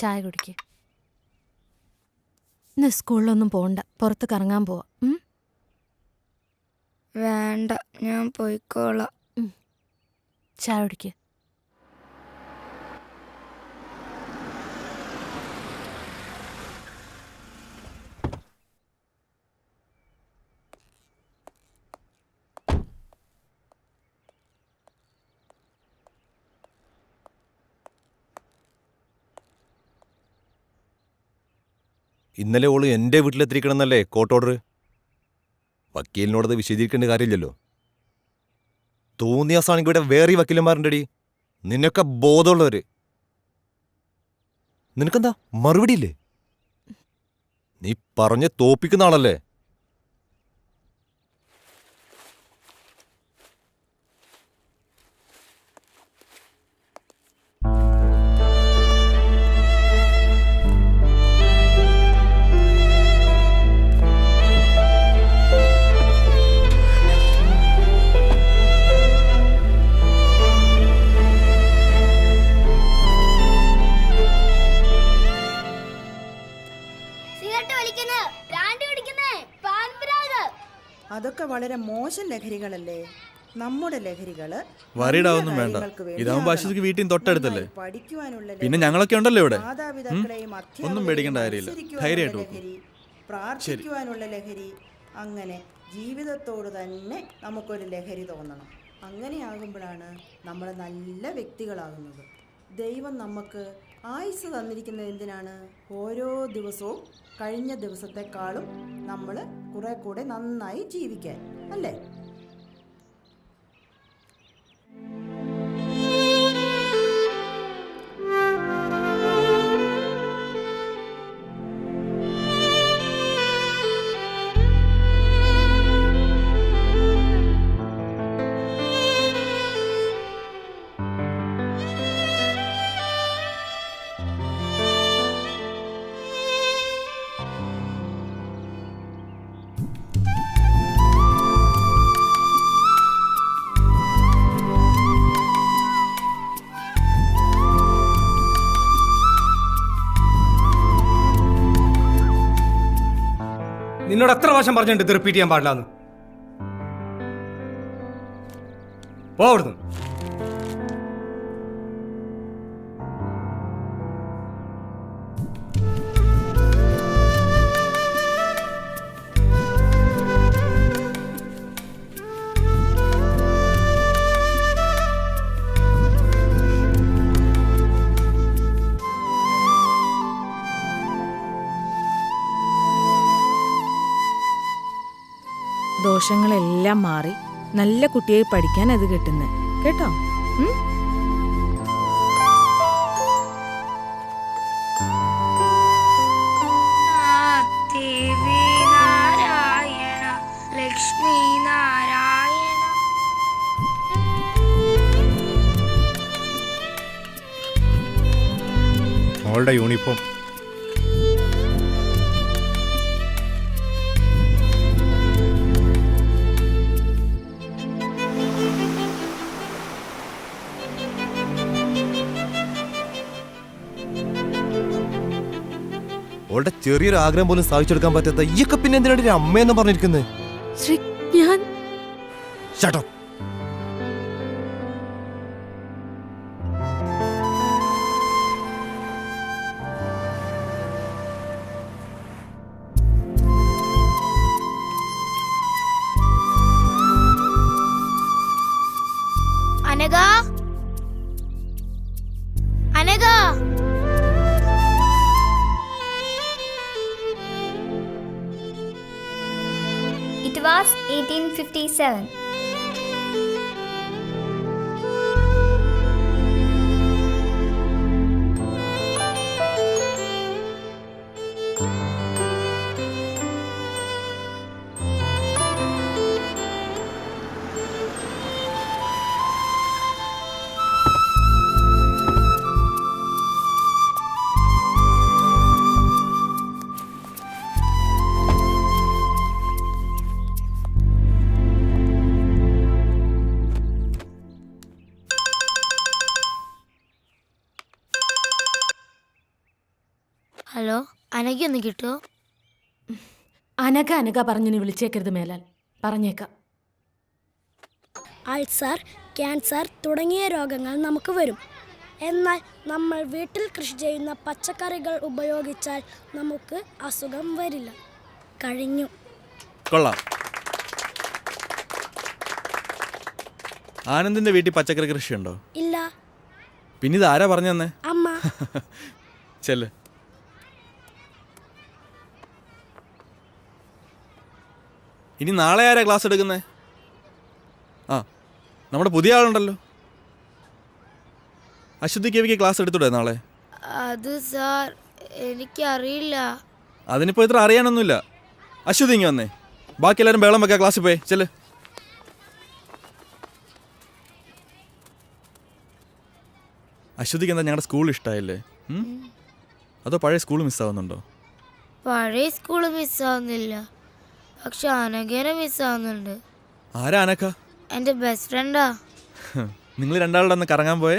ചായ കുടിക്ക്. ഇന്ന് സ്കൂളിലൊന്നും പോണ്ട, പുറത്ത് കറങ്ങാൻ പോവാ.
വേണ്ട, ഞാൻ പോയിക്കോളാം.
ചായ കുടിക്ക്.
ഇന്നലെ ഓള് എൻ്റെ വീട്ടിലെത്തിരിക്കണമെന്നല്ലേ കോർട്ട് ഓർഡർ? വക്കീലിനോടത് വിശദീകരിക്കേണ്ട കാര്യമില്ലല്ലോ. തോന്നിയ സാണെങ്കിൽ ഇവിടെ വേറെ വക്കീലന്മാരുണ്ടടി, നിന്നൊക്കെ ബോധമുള്ളവര്. നിനക്കെന്താ മറുപടിയില്ലേ? നീ പറഞ്ഞ് തോപ്പിക്കുന്ന ആളല്ലേ?
അതൊക്കെ വളരെ മോശം ലഹരികളല്ലേ? നമ്മുടെ ലഹരികള്
വരീടാവൊന്നും വേണ്ട, ഇതാവുമ്പോ അശ്വതിക്ക് വീട്ടിൽ തൊട്ടടുത്തല്ലേ. പിന്നെ ഞങ്ങളൊക്കെ ഉണ്ടല്ലോ ഇവിടെ. ഒന്നും പേടിക്കേണ്ട കാര്യമില്ല, ധൈര്യമായിട്ട് പോകും.
പ്രാർത്ഥിക്കുവാനുള്ള ലഹരി, അങ്ങനെ ജീവിതത്തോട് തന്നെ നമുക്കൊരു ലഹരി തോന്നണം. അങ്ങനെയാകുമ്പോഴാണ് നമ്മൾ നല്ല വ്യക്തികളാകുന്നത്. ദൈവം നമുക്ക് ആയുസ് തന്നിരിക്കുന്നത് എന്തിനാണ്? ഓരോ ദിവസവും കഴിഞ്ഞ ദിവസത്തെക്കാളും നമ്മൾ കുറെ കൂടെ നന്നായി ജീവിക്കാൻ, അല്ലേ?
നിന്നോട് എത്ര പ്രാവശ്യം പറഞ്ഞിട്ടുണ്ട് ഇത് റിപ്പീറ്റ് ചെയ്യാൻ പാടില്ലാന്ന്? പോ അവിടുന്ന്.
ദോഷങ്ങളെല്ലാം മാറി നല്ല കുട്ടിയായി പഠിക്കാൻ അത് കിട്ടുന്നത് കേട്ടോ.
ദേവി
മോളുടെ യൂണിഫോം. അവളുടെ ചെറിയൊരു ആഗ്രഹം പോലും സാധിച്ചെടുക്കാൻ പറ്റാത്ത ഈയൊക്കെ പിന്നെ എന്തിനാണ് ഒരു അമ്മയെന്ന് പറഞ്ഞിരിക്കുന്നത്?
ഞാൻ
Shut up.
Anagha Anagha
It was 1857.
Hello Anagha ഒന്ന് കിട്ടോ?
അനഘ അനഘ പറഞ്ഞു വിളിച്ചേക്കരുത് മേലാൽ, പറഞ്ഞേക്കാം.
അൾസർ, ക്യാൻസർ തുടങ്ങിയ രോഗങ്ങൾ നമുക്ക് വരും. എന്നാൽ നമ്മൾ വീട്ടിൽ കൃഷി ചെയ്യുന്ന പച്ചക്കറികൾ ഉപയോഗിച്ചാൽ നമുക്ക് അസുഖം വരില്ല. കഴിഞ്ഞു.
കൊള്ളാം. ആനന്ദിന്റെ വീട്ടിൽ പച്ചക്കറി കൃഷിയുണ്ടോ?
ഇല്ല.
പിന്നെ ഇത് ആരാ പറഞ്ഞു തന്നെ?
അമ്മ.
ചെല്ല്. ഇനി നാളെ ആരാ ക്ലാസ് എടുക്കുന്നേ? ആ, നമ്മുടെ പുതിയ ആളുണ്ടല്ലോ, അശ്വതി കേവിക്ക് ക്ലാസ് എടുത്തൂടെ നാളെ?
അത് സാർ എനിക്കറിയില്ല.
അതിനിപ്പോൾ ഇത്ര അറിയാനൊന്നുമില്ല. അശ്വതി ഇങ്ങ് വന്നേ, ബാക്കി എല്ലാവരും ബേളം വെക്കാം, ക്ലാസ്സിൽ പോയി ചെല്ല്. അശ്വതിക്ക് എന്താ ഞങ്ങളുടെ സ്കൂൾ ഇഷ്ടമായില്ലേ? അതോ പഴയ സ്കൂൾ മിസ്സാവുന്നുണ്ടോ?
പഴയ സ്കൂള് മിസ്സാവുന്നില്ല, പക്ഷെ അനഘേനെ മിസ്സാവുന്നുണ്ട്.
ആരാ അനക്ക?
എൻ്റെ ബെസ്റ്റ് ഫ്രണ്ടാ.
നിങ്ങൾ രണ്ടാളുടെ ഒന്ന് കറങ്ങാൻ പോയേ?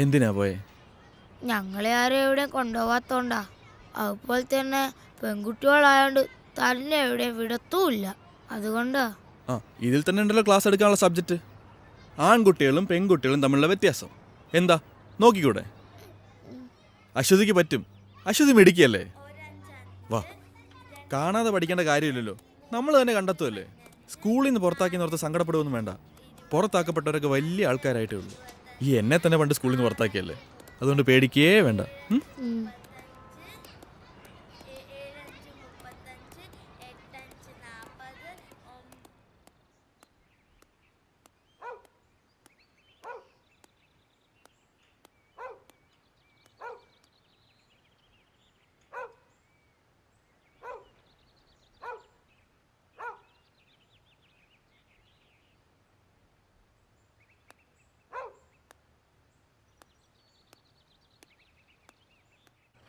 എന്തിനാ പോയേ?
ഞങ്ങളെ ആരും എവിടെയും കൊണ്ടുപോകാത്തോണ്ടാ. അതുപോലെ തന്നെ പെൺകുട്ടികളായോണ്ട് തന്നെ എവിടെയും വിടത്തുമില്ല, അതുകൊണ്ടാ.
ആ, ഇതിൽ തന്നെ ഉണ്ടല്ലോ ക്ലാസ് എടുക്കാനുള്ള സബ്ജക്റ്റ്. ആൺകുട്ടികളും പെൺകുട്ടികളും തമ്മിലുള്ള വ്യത്യാസം എന്താ നോക്കിക്കൂടെ? അശ്വതിക്ക് പറ്റും, അശ്വതി മിടുക്കിയല്ലേ. വാ, കാണാതെ പഠിക്കേണ്ട കാര്യമില്ലല്ലോ, നമ്മൾ തന്നെ കണ്ടെത്തുമല്ലേ. സ്കൂളിൽ നിന്ന് പുറത്താക്കിയെന്നോർത്ത് സങ്കടപ്പെടുകയൊന്നും വേണ്ട. പുറത്താക്കപ്പെട്ടവരൊക്കെ വലിയ ആൾക്കാരായിട്ടേ ഉള്ളൂ. ഈ എന്നെ തന്നെ പണ്ട് സ്കൂളിൽ നിന്ന് പുറത്താക്കിയല്ലേ, അതുകൊണ്ട് പേടിക്കേ വേണ്ട.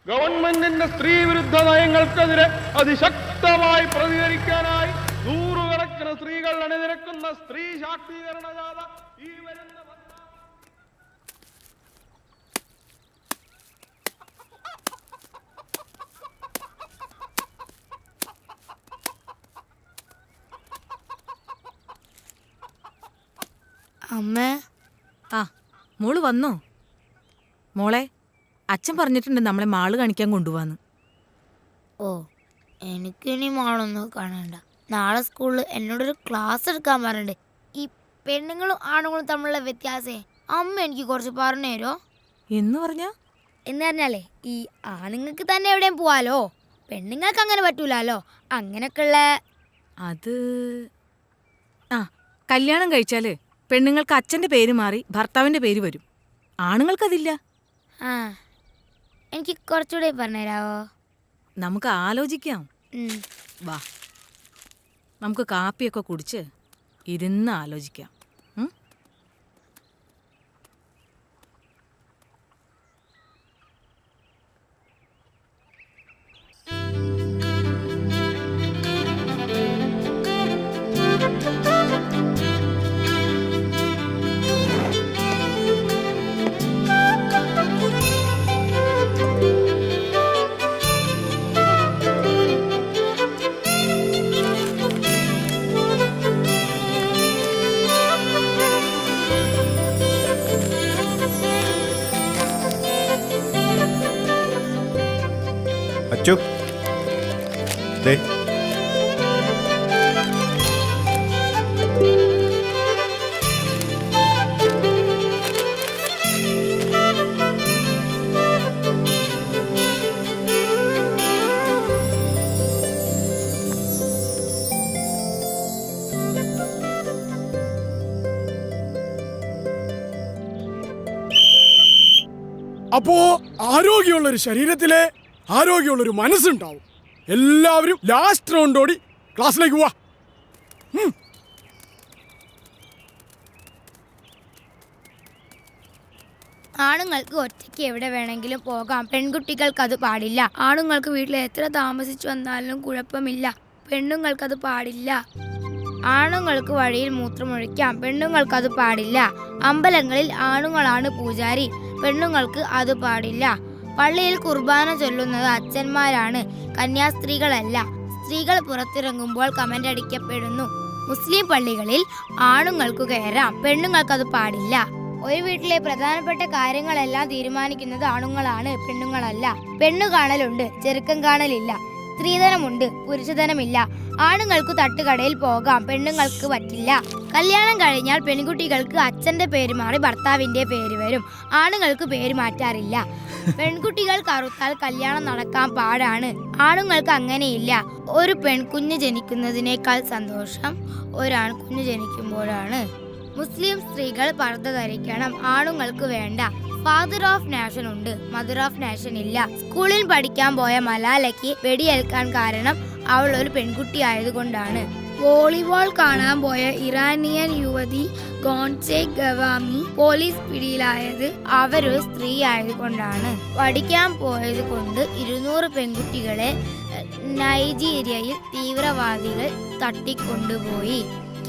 ഗവൺമെന്റിന്റെ സ്ത്രീ വിരുദ്ധ നയങ്ങൾക്കെതിരെ അതിശക്തമായി പ്രതികരിക്കാനായി നൂറുകണക്കിന് സ്ത്രീകൾ അണിനിരക്കുന്ന സ്ത്രീ ശാക്തീകരണ ജാഥ ഈ വരുന്ന
അമ്മേ. ആ, മോള് വന്നോ? മോളെ, അച്ഛൻ പറഞ്ഞിട്ടുണ്ട് നമ്മളെ മാള് കാണിക്കാൻ കൊണ്ടുപോവാന്ന്.
ഓ, എനിക്കിനി മാളൊന്നും കാണണ്ട. നാളെ സ്കൂളിൽ എന്നോടൊരു ക്ലാസ് എടുക്കാൻ പറഞ്ഞിട്ടുണ്ട്. ഈ പെണ്ണുങ്ങളും ആണുങ്ങളും തമ്മിലുള്ള വ്യത്യാസേ അമ്മ എനിക്ക് കുറച്ച് പറഞ്ഞു തരോ?
എന്ന് പറഞ്ഞാ?
എന്ന് പറഞ്ഞാലേ, ഈ ആണുങ്ങൾക്ക് തന്നെ എവിടെയും പോവാലോ, പെണ്ണുങ്ങൾക്ക് അങ്ങനെ പറ്റൂലോ, അങ്ങനെയൊക്കെയുള്ള.
അത് ആ, കല്യാണം കഴിച്ചാല് പെണ്ണുങ്ങൾക്ക് അച്ഛൻ്റെ പേര് മാറി ഭർത്താവിൻ്റെ പേര് വരും, ആണുങ്ങൾക്കതില്ല.
ആ, എനിക്ക് കുറച്ചുകൂടെ പറഞ്ഞുതരാവോ?
നമുക്ക് ആലോചിക്കാം. വാ, നമുക്ക് കാപ്പിയൊക്കെ കുടിച്ച് ഇരുന്ന് ആലോചിക്കാം.
അച്ചു ദേ
അപ്പോ ആരോഗ്യമുള്ളൊരു ശരീരത്തിലെ ആരോഗ്യമുള്ളൊരു മനസ്സുണ്ടാവും. എല്ലാവരും ലാസ്റ്റ് റൗണ്ട് ഓടി ക്ലാസ്സിലേക്ക് പോവാ.
ആണുങ്ങൾക്ക് ഒറ്റയ്ക്ക് എവിടെ വേണമെങ്കിലും പോകാം, പെൺകുട്ടികൾക്ക് അത് പാടില്ല. ആണുങ്ങൾക്ക് വീട്ടിൽ എത്ര താമസിച്ചു വന്നാലും കുഴപ്പമില്ല, പെണ്ണുങ്ങൾക്കത് പാടില്ല. ആണുങ്ങൾക്ക് വഴിയിൽ മൂത്രമൊഴിക്കാം, പെണ്ണുങ്ങൾക്കത് പാടില്ല. അമ്പലങ്ങളിൽ ആണുങ്ങളാണ് പൂജാരി, പെണ്ണുങ്ങൾക്ക് അത് പാടില്ല. പള്ളിയിൽ കുർബാന ചൊല്ലുന്നത് അച്ഛന്മാരാണ്, കന്യാസ്ത്രീകളല്ല. സ്ത്രീകൾ പുറത്തിറങ്ങുമ്പോൾ കമന്റ് അടിക്കപ്പെടുന്നു. മുസ്ലിം പള്ളികളിൽ ആണുങ്ങൾക്ക് കയറാം, പെണ്ണുങ്ങൾക്കത് പാടില്ല. ഒരു വീട്ടിലെ പ്രധാനപ്പെട്ട കാര്യങ്ങളെല്ലാം തീരുമാനിക്കുന്നത് ആണുങ്ങളാണ്, പെണ്ണുങ്ങളല്ല. പെണ്ണു കാണലുണ്ട്, ചെറുക്കം കാണലില്ല. സ്ത്രീധനമുണ്ട്, പുരുഷധനമില്ല. ആണുങ്ങൾക്ക് തട്ടുകടയിൽ പോകാം, പെണ്ണുങ്ങൾക്ക് പറ്റില്ല. കല്യാണം കഴിഞ്ഞാൽ പെൺകുട്ടികൾക്ക് അച്ഛന്റെ പേര് മാറി ഭർത്താവിന്റെ പേര് വരും, ആണുങ്ങൾക്ക് പേര് മാറ്റാറില്ല. പെൺകുട്ടികൾ കറുത്താൽ കല്യാണം നടക്കാൻ പാടാണ്, ആണുങ്ങൾക്ക് അങ്ങനെയില്ല. ഒരു പെൺകുഞ്ഞ് ജനിക്കുന്നതിനേക്കാൾ സന്തോഷം ഒരാൺകുഞ്ഞ് ജനിക്കുമ്പോഴാണ്. മുസ്ലിം സ്ത്രീകൾ പർദ്ദ ധരിക്കണം, ആണുങ്ങൾക്ക് വേണ്ട. ഫാദർ ഓഫ് നാഷൻ ഉണ്ട്, മദർ ഓഫ് നാഷൻ ഇല്ല. സ്കൂളിൽ പഠിക്കാൻ പോയ മലാലയ്ക്ക് വെടിയേൽക്കാൻ കാരണം അവൾ ഒരു പെൺകുട്ടി ആയതുകൊണ്ടാണ്. വോളിബോൾ കാണാൻ പോയ ഇറാനിയൻ യുവതി ഗോൺസെ ഗവാമി പോലീസ് പിടിയിലായത് അവരൊരു സ്ത്രീ ആയതുകൊണ്ടാണ്. പഠിക്കാൻ പോയത് കൊണ്ട് 200 പെൺകുട്ടികളെ നൈജീരിയയിൽ തീവ്രവാദികൾ തട്ടിക്കൊണ്ടുപോയി.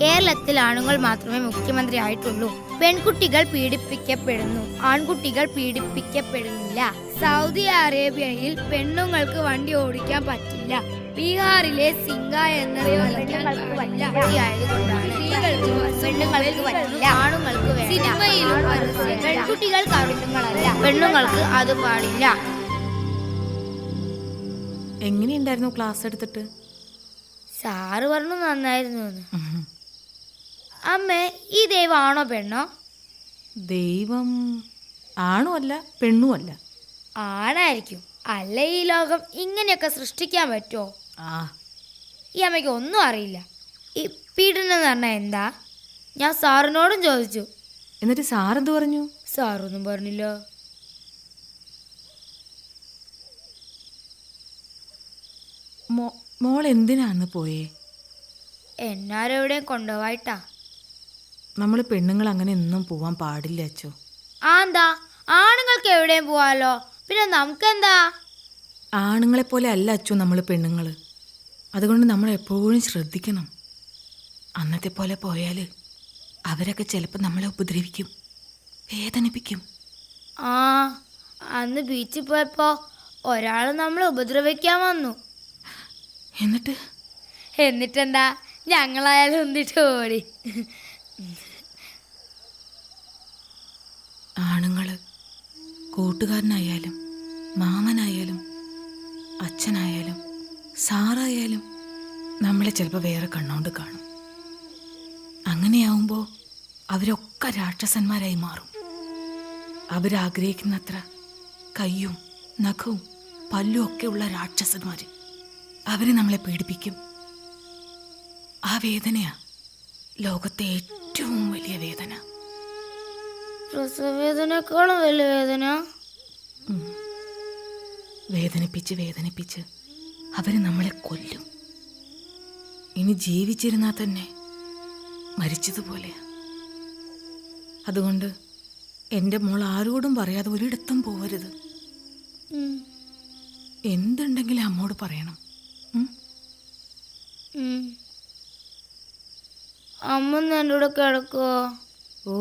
കേരളത്തിൽ ആണുങ്ങൾ മാത്രമേ മുഖ്യമന്ത്രി ആയിട്ടുള്ളൂ. പെൺകുട്ടികൾ പീഡിപ്പിക്കപ്പെടുന്നു, ആൺകുട്ടികൾ പീഡിപ്പിക്കപ്പെടുന്നില്ല. സൗദി അറേബ്യയിൽ പെണ്ണുങ്ങൾക്ക് വണ്ടി ഓടിക്കാൻ പറ്റില്ല. ബീഹാറിലെ സിംഗ എന്നത് പെൺകുട്ടികൾ കറുത്തുങ്ങളല്ല, പെണ്ണുങ്ങൾക്ക് അത് പാടില്ല.
എങ്ങനെയുണ്ടായിരുന്നു ക്ലാസ് എടുത്തിട്ട്?
സാറ് പറഞ്ഞു നന്നായിരുന്നു. അമ്മേ, ഈ ദൈവമാണോ പെണ്ണോ?
ദൈവം ആണും അല്ല പെണ്ണും അല്ല.
ആണായിരിക്കും, അല്ല ഈ ലോകം ഇങ്ങനെയൊക്കെ സൃഷ്ടിക്കാൻ പറ്റുമോ? ഈ അമ്മയ്ക്ക് ഒന്നും അറിയില്ല. ഈ പീഡനം എന്ന് പറഞ്ഞാൽ എന്താ? ഞാൻ സാറിനോടും ചോദിച്ചു.
എന്നിട്ട് സാറെന്ത് പറഞ്ഞു?
സാറൊന്നും പറഞ്ഞില്ല.
മോൾ എന്തിനാന്ന് പോയേ?
എന്നാരെവിടെയും കൊണ്ടുപോയിട്ടാ.
നമ്മൾ പെണ്ണുങ്ങൾ അങ്ങനെ ഒന്നും പോവാൻ പാടില്ല അച്ചോ.
എന്താ, ആണുങ്ങൾക്ക് എവിടെയും പോവാലോ, പിന്നെ നമുക്കെന്താ?
ആണുങ്ങളെ പോലെ അല്ല അച്ചോ നമ്മൾ പെണ്ണുങ്ങൾ. അതുകൊണ്ട് നമ്മൾ എപ്പോഴും ശ്രദ്ധിക്കണം. അന്നത്തെ പോലെ പോയാൽ അവരൊക്കെ ചിലപ്പോൾ നമ്മളെ ഉപദ്രവിക്കും, വേദനിപ്പിക്കും.
അന്ന് ബീച്ചിൽ പോയപ്പോ ഒരാൾ നമ്മളെ ഉപദ്രവിക്കാൻ വന്നു. എന്നിട്ടെന്താ, ഞങ്ങളായാലും ഒന്നിട്ട് ഓടി.
ആണുങ്ങൾ കൂട്ടുകാരനായാലും മാമനായാലും അച്ഛനായാലും സാറായാലും നമ്മളെ ചിലപ്പോൾ വേറെ കണ്ണുകൊണ്ട് കാണും. അങ്ങനെയാവുമ്പോൾ അവരൊക്കെ രാക്ഷസന്മാരായി മാറും. അവരാഗ്രഹിക്കുന്നത്ര കയ്യും നഖവും പല്ലും ഒക്കെ ഉള്ള രാക്ഷസന്മാർ അവർ നമ്മളെ പീഡിപ്പിക്കും. ആ വേദനയാ ലോകത്തെ ഏറ്റവും വലിയ വേദന.
പ്രസവവേദനേക്കാളും വലിയ വേദന.
വേദനിപ്പിച്ച് വേദനിപ്പിച്ച് അവർ നമ്മളെ കൊല്ലും. ഇനി ജീവിച്ചിരുന്നാൽ തന്നെ മരിച്ചതുപോലെയാ. അതുകൊണ്ട് എൻ്റെ മോൾ ആരോടും പറയാതെ ഒരിടത്തും പോവരുത്. എന്തുണ്ടെങ്കിലും അമ്മോട് പറയണം.
അമ്മ എൻ്റെ കൂടെ കിടക്കുവോ?
ഓ,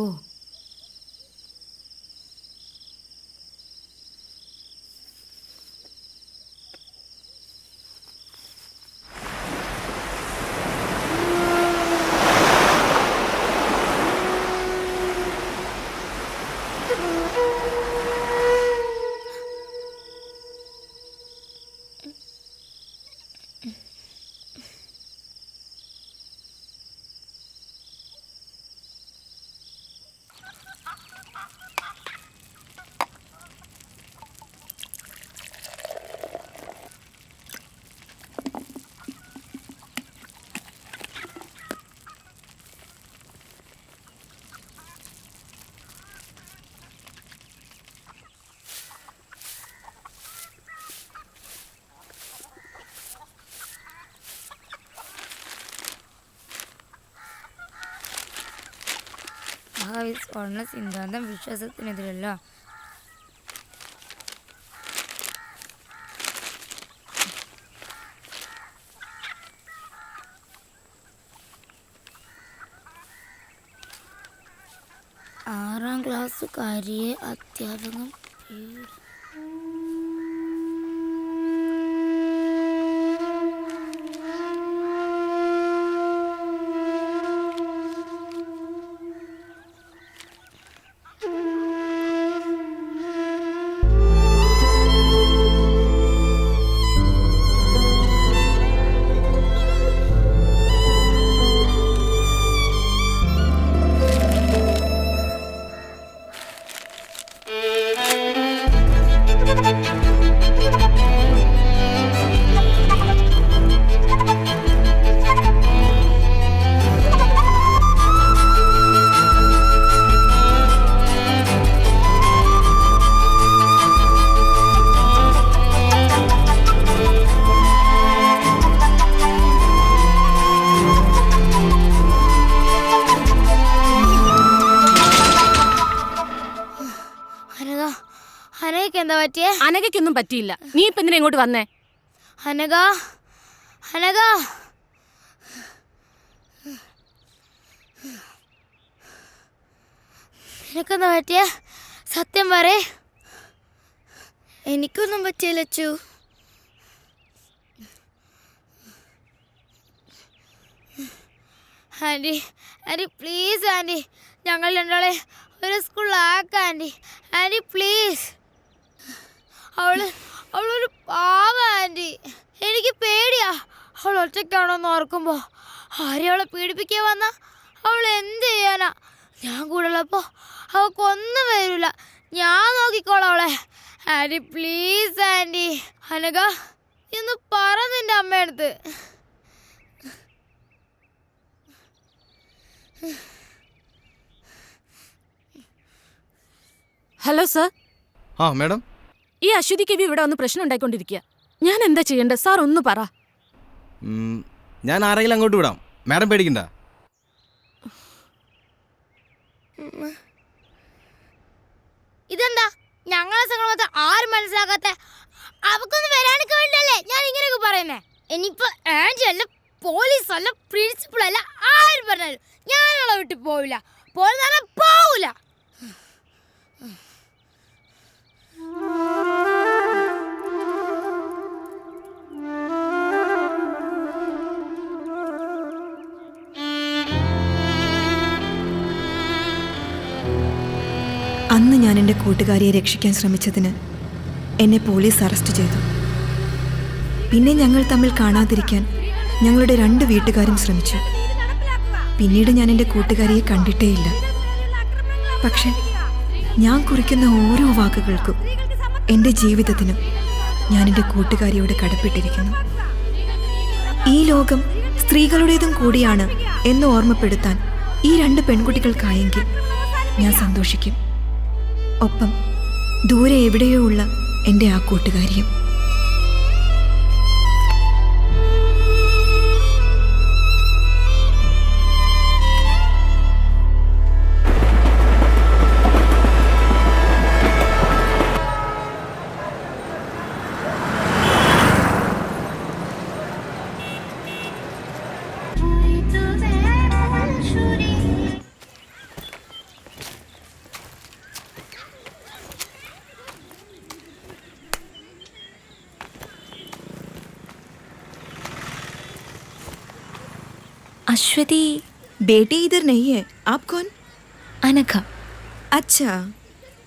സ്വർണ്ണ സിദ്ധാന്തം വിശ്വാസത്തിനെതിരല്ല. ആറാം ക്ലാസ്സുകാരിയെ അധ്യാപകൻ എന്താ പറ്റിയേ?
അനഘയ്ക്കൊന്നും പറ്റിയില്ല. നീ ഇപ്പൊ എന്തിനാ ഇങ്ങോട്ട് വന്നേ?
അനഘ, അനഘ, നിനക്കെന്താ പറ്റിയ? സത്യം പറയേ. എനിക്കൊന്നും പറ്റിയില്ല Achu. Aunty, aunty please aunty, ഞങ്ങൾ രണ്ടാളെ ഒരു സ്കൂളിലാക്കാം ആൻറ്റി. Aunty please. അവളൊരു പാവ ആൻറ്റി. എനിക്ക് പേടിയാ. അവൾ ഒറ്റയ്ക്കാണോന്ന് ഓർക്കുമ്പോൾ. ആരെയും അവളെ പീഡിപ്പിക്കാൻ വന്നാ അവൾ എന്ത് ചെയ്യാനാ? ഞാൻ കൂടെ ഉള്ളപ്പോൾ അവൾക്കൊന്നും വരില്ല. ഞാൻ നോക്കിക്കോളാം അവളെ. Anti please anti. അനഘ ഇന്ന് പറ നിന്റെ അമ്മയടുത്ത്.
Hello sir.
ആ മാഡം,
ഈ അശ്വതി കവി ഇവിടെ വന്ന് പ്രശ്നം ഉണ്ടായിക്കൊണ്ടിരിക്കുക. ഞാൻ എന്താ ചെയ്യേണ്ടത് സാർ? ഒന്ന് പറ.
ഞാൻ ആരെങ്കിലും അങ്ങോട്ട് വിടാം, മാഡം പേടിക്കണ്ട.
ഇതെന്താ ഞങ്ങളെ സംഘടന ആരും മനസ്സിലാക്കാത്ത? അവക്കൊന്നും വരാനൊക്കെ വേണ്ടല്ലേ ഞാൻ ഇങ്ങനെയൊക്കെ പറയുന്നേ. ഇനിയിപ്പോ ആൻറ്റി അല്ല, പോലീസ് അല്ല, പ്രിൻസിപ്പൾ അല്ല, ആരും പറഞ്ഞാലും ഞാനവളെ വിട്ട് പോവില്ല. പോവില്ല.
അന്ന് ഞാൻ എൻ്റെ കൂട്ടുകാരിയെ രക്ഷിക്കാൻ ശ്രമിച്ചതിന് എന്നെ പോലീസ് അറസ്റ്റ് ചെയ്തു. പിന്നെ ഞങ്ങൾ തമ്മിൽ കാണാതിരിക്കാൻ ഞങ്ങളുടെ 2 വീട്ടുകാരും ശ്രമിച്ചു. പിന്നീട് ഞാൻ എൻ്റെ കൂട്ടുകാരിയെ കണ്ടിട്ടേയില്ല. പക്ഷെ ഞാൻ കുറിക്കുന്ന ഓരോ വാക്കുകൾക്കും എൻ്റെ ജീവിതത്തിനും ഞാൻ എൻ്റെ കൂട്ടുകാരിയോട് കടപ്പെട്ടിരിക്കുന്നു. ഈ ലോകം സ്ത്രീകളുടേതും കൂടിയാണ് എന്ന് ഓർമ്മപ്പെടുത്താൻ ഈ 2 പെൺകുട്ടികൾക്കായെങ്കിൽ ഞാൻ സന്തോഷിക്കും. ഒപ്പം ദൂരെ എവിടെയോ ഉള്ള എൻ്റെ ആ കൂട്ടുകാരിയും.
अश्वती
बेटी इधर नहीं है. आप कौन?
अनघा.
अच्छा,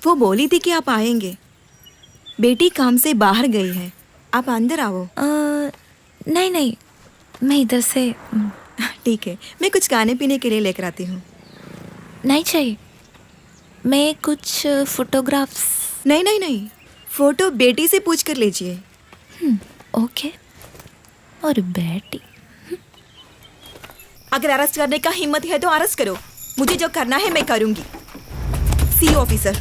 वो बोली थी कि आप आएंगे. बेटी काम से बाहर गई है, आप अंदर आओ.
नहीं नहीं, मैं इधर से.
ठीक है, मैं कुछ खाने पीने के लिए लेकर आती हूँ.
नहीं चाहिए, मैं कुछ फोटोग्राफ्स.
नहीं नहीं नहीं, फोटो बेटी से पूछ कर लीजिए.
ओके. और बेटी,
अगर अरेस्ट करने का हिम्मत है तो अरेस्ट करो. मुझे जो करना है मैं करूंगी. सी ऑफिसर.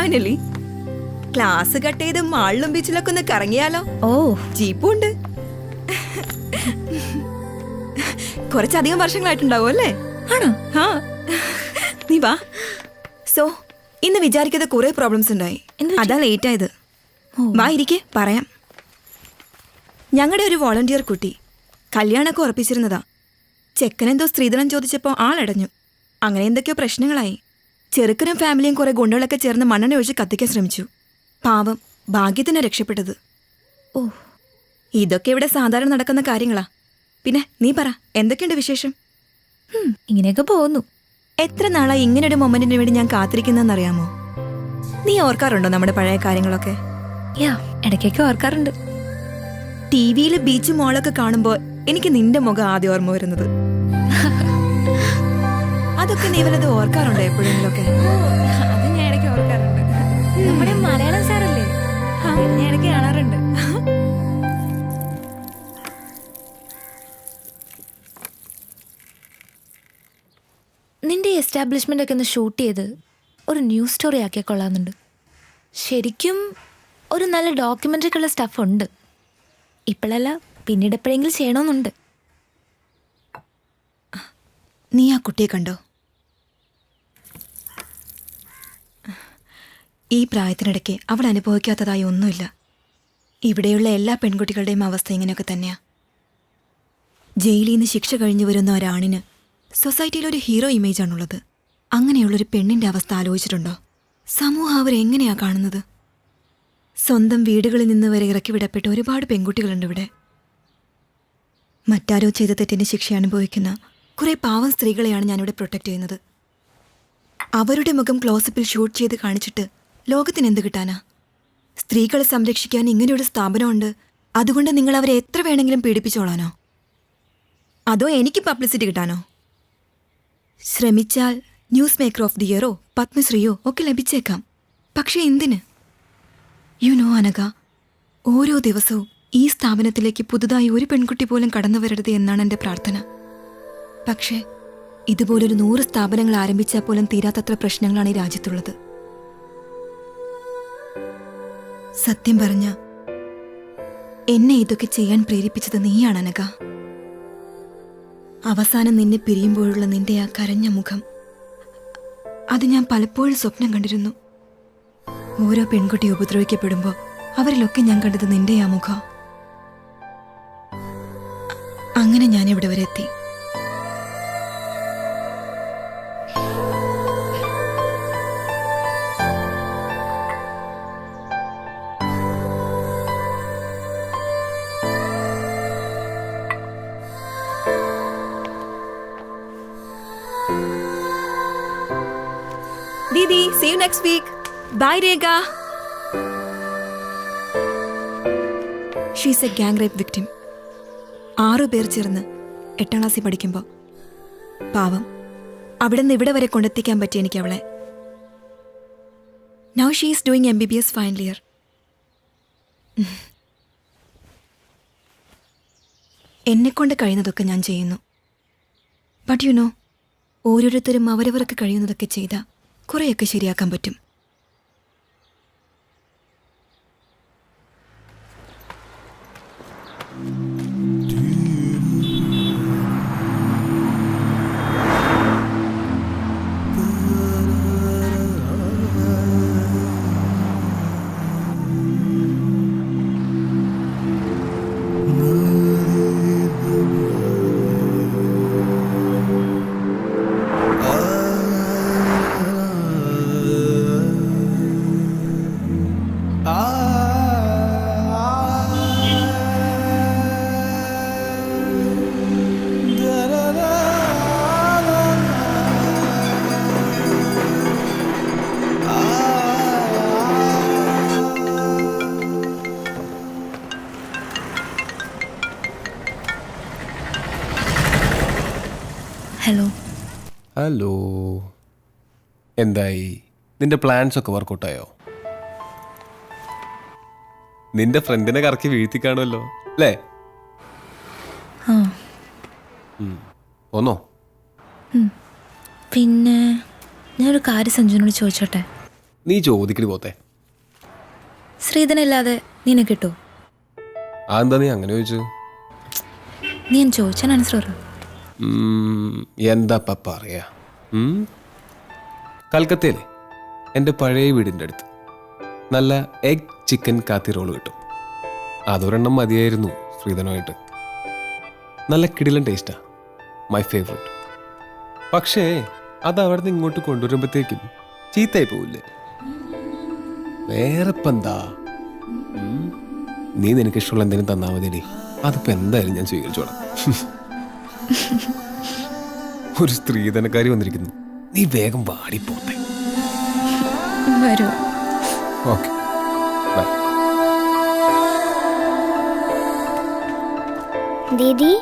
ഫൈനലി ക്ലാസ് കട്ട് ചെയ്ത് മാളിലും ബീച്ചിലൊക്കെ ഒന്ന് കറങ്ങിയാലോ?
ഓ,
ജീപ്പും ഉണ്ട്. കുറച്ചധികം വർഷങ്ങളായിട്ടുണ്ടാവും അല്ലേ?
ആണോ?
ആ, നീ വാ. സോ ഇന്ന് വിചാരിക്കാതെ കുറെ പ്രോബ്ലംസ് ഉണ്ടായി. അതാ ലേറ്റ് ആയത്. വാ ഇരിക്കെ, പറയാം. ഞങ്ങളുടെ ഒരു വോളണ്ടിയർ കുട്ടി കല്യാണമൊക്കെ ഉറപ്പിച്ചിരുന്നതാ. ചെക്കനെന്തോ സ്ത്രീധനം ചോദിച്ചപ്പോൾ ആളടഞ്ഞു. അങ്ങനെ എന്തൊക്കെയോ പ്രശ്നങ്ങളായി. ചെറുക്കനും ഫാമിലിയും കുറെ ഗുണ്ടകളൊക്കെ ചേർന്ന് മണ്ണെണ്ണ ഒഴിച്ച് കത്തിക്കാൻ ശ്രമിച്ചു. പാവം, ഭാഗ്യത്തിനാ രക്ഷപ്പെട്ടത്.
ഓ,
ഇതൊക്കെ ഇവിടെ സാധാരണ നടക്കുന്ന കാര്യങ്ങളാ. പിന്നെ നീ പറ, എന്തൊക്കെയുണ്ട് വിശേഷം?
ഇങ്ങനെയൊക്കെ പോകുന്നു.
എത്ര നാളായി ഇങ്ങനൊരു മൊമെന്റിന് വേണ്ടി ഞാൻ കാത്തിരിക്കുന്നതെന്നറിയാമോ? നീ ഓർക്കാറുണ്ടോ നമ്മുടെ പഴയ കാര്യങ്ങളൊക്കെ?
യാ, ഇടയ്ക്കൊക്കെ ഓർക്കാറുണ്ട്.
ടി വിയിൽ ബീച്ച് മോളൊക്കെ കാണുമ്പോൾ എനിക്ക് നിന്റെ മുഖം ആദ്യം ഓർമ്മ വരുന്നത്. അതൊക്കെ നീ വല്ലത് ഓർക്കാറുണ്ടോ എപ്പോഴെങ്കിലൊക്കെ?
അത് ഞാൻ ഇടയ്ക്ക് ഓർക്കാറുണ്ട്. നമ്മുടെ മലയാളം സാറല്ലേ, ഞാൻ ഇടയ്ക്ക് കാണാറുണ്ട്. നിന്റെ എസ്റ്റാബ്ലിഷ്മെന്റ് ഒക്കെ ഒന്ന് ഷൂട്ട് ചെയ്ത് ഒരു ന്യൂസ് സ്റ്റോറി ആക്കിയാൽ കൊള്ളാമെന്നുണ്ട്. ശരിക്കും ഒരു നല്ല ഡോക്യുമെന്ററിക്കുള്ള സ്റ്റഫ് ഉണ്ട്. ഇപ്പോഴല്ല, പിന്നീട് എപ്പോഴെങ്കിലും ചെയ്യണമെന്നുണ്ട്.
നീ ആ കുട്ടിയെ കണ്ടോ? ഈ പ്രായത്തിനിടയ്ക്ക് അവൾ അനുഭവിക്കാത്തതായി ഒന്നുമില്ല. ഇവിടെയുള്ള എല്ലാ പെൺകുട്ടികളുടെയും അവസ്ഥ ഇങ്ങനെയൊക്കെ തന്നെയാ. ജയിലിൽ നിന്ന് ശിക്ഷ കഴിഞ്ഞു വരുന്ന ഒരാണിന് സൊസൈറ്റിയിൽ ഒരു ഹീറോ ഇമേജാണുള്ളത്. അങ്ങനെയുള്ളൊരു പെണ്ണിൻ്റെ അവസ്ഥ ആലോചിച്ചിട്ടുണ്ടോ? സമൂഹം അവരെ എങ്ങനെയാ കാണുന്നത്? സ്വന്തം വീടുകളിൽ നിന്ന് വരെ ഇറക്കി വിടപ്പെട്ട ഒരുപാട് പെൺകുട്ടികളുണ്ട് ഇവിടെ. മറ്റാരോ ചെയ്ത തെറ്റിന് ശിക്ഷ അനുഭവിക്കുന്ന കുറേ പാവം സ്ത്രീകളെയാണ് ഞാനിവിടെ പ്രൊട്ടക്റ്റ് ചെയ്യുന്നത്. അവരുടെ മുഖം ക്ലോസപ്പിൽ ഷൂട്ട് ചെയ്ത് കാണിച്ചിട്ട് ലോകത്തിന് എന്ത് കിട്ടാനാ? സ്ത്രീകളെ സംരക്ഷിക്കാൻ ഇങ്ങനെയൊരു സ്ഥാപനമുണ്ട്, അതുകൊണ്ട് നിങ്ങൾ അവരെ എത്ര വേണമെങ്കിലും പീഡിപ്പിച്ചോളാനോ? അതോ എനിക്ക് പബ്ലിസിറ്റി കിട്ടാനോ? ശ്രമിച്ചാൽ ന്യൂസ് മേക്കർ ഓഫ് ദി ഇയറോ പത്മശ്രീയോ ഒക്കെ ലഭിച്ചേക്കാം. പക്ഷെ എന്തിന്? യു നോ അനഘ, ഓരോ ദിവസവും ഈ സ്ഥാപനത്തിലേക്ക് പുതുതായി ഒരു പെൺകുട്ടി പോലും കടന്നു വരരുത് എന്നാണ് എൻ്റെ പ്രാർത്ഥന. പക്ഷേ ഇതുപോലൊരു 100 സ്ഥാപനങ്ങൾ ആരംഭിച്ചാൽ പോലും തീരാത്തത്ര പ്രശ്നങ്ങളാണ് ഈ രാജ്യത്തുള്ളത്. സത്യം പറഞ്ഞ എന്നെ ഇതൊക്കെ ചെയ്യാൻ പ്രേരിപ്പിച്ചത് നീയാണ് അനഘ. അവസാനം നിന്നെ പിരിയുമ്പോഴുള്ള നിന്റെ ആ കരഞ്ഞ മുഖം, അത് ഞാൻ പലപ്പോഴും സ്വപ്നം കണ്ടിരുന്നു. ഓരോ പെൺകുട്ടി ഉപദ്രവിക്കപ്പെടുമ്പോൾ അവരിലൊക്കെ ഞാൻ കണ്ടത് നിന്റെ ആ മുഖം. അങ്ങനെ ഞാൻ ഇവിടെ വരെ എത്തി. Didi, see you next week. Bye, Rega. She's a gang rape victim. 6 പേർ ചേർന്ന് 8ാം ക്ലാസ്സിൽ പഠിക്കുമ്പോൾ പാവം അവിടെ നിന്ന് ഇവിടെ വരെ കൊണ്ടെത്തിക്കാൻ പറ്റി എനിക്ക് അവളെ. Now she is doing MBBS final year. എന്നെക്കൊണ്ട് കഴിയുന്നതൊക്കെ ഞാൻ ചെയ്യുന്നു. ബട്ട് യു നോ, ഓരോരുത്തരും അവരവർക്ക് കഴിയുന്നതൊക്കെ ചെയ്താൽ കുറേയൊക്കെ ശരിയാക്കാൻ പറ്റും.
ഹലോ.
ഹലോ, എന്തായി? നിന്റെ പ്ലാൻസ് ഒക്കെ വർക്കൗട്ടായോ? നിന്റെ ഫ്രണ്ടിനെ കറക്കി വീഴ്ത്തി കാണുമല്ലോ അല്ലേ? ഒന്നോ?
പിന്നെ ഞാനൊരു കാര്യം സഞ്ജുവിനോട് ചോദിച്ചോട്ടെ?
നീ ചോദിക്കടി പോത്തെ.
ശ്രീധനല്ലാതെ നിന്നെ കിട്ടോ?
അതെന്താ നീ അങ്ങനെ ചോദിച്ചു?
നീ ചോദിച്ചാൽ ആൻസർ പറ.
എന്താ പറയാ? കൽക്കത്തയിലെ എൻ്റെ പഴയ വീടിൻ്റെ അടുത്ത് നല്ല എഗ് ചിക്കൻ കാത്തി റോള് കിട്ടും. അതൊരെണ്ണം മതിയായിരുന്നു ശ്രീധനുമായിട്ട്. നല്ല കിടിലൻ ടേസ്റ്റാ, മൈ ഫേവറേറ്റ്. പക്ഷേ അത് അവിടെ നിന്ന് ഇങ്ങോട്ട് കൊണ്ടുവരുമ്പോഴത്തേക്കും ചീത്തയായി പോവില്ലേ? വേറെ ഇപ്പം എന്താ? നീ നിനക്കിഷ്ടമുള്ള എന്തെങ്കിലും തന്നാൽ മതിയടി, അതിപ്പോൾ എന്തായാലും ഞാൻ സ്വീകരിച്ചോളാം. ഒരു സ്ത്രീധനക്കാരി വന്നിരിക്കുന്നു, നീ വേഗം വാടിപ്പോട്ടെ.
വരൂ.
Okay, by.
ദീദി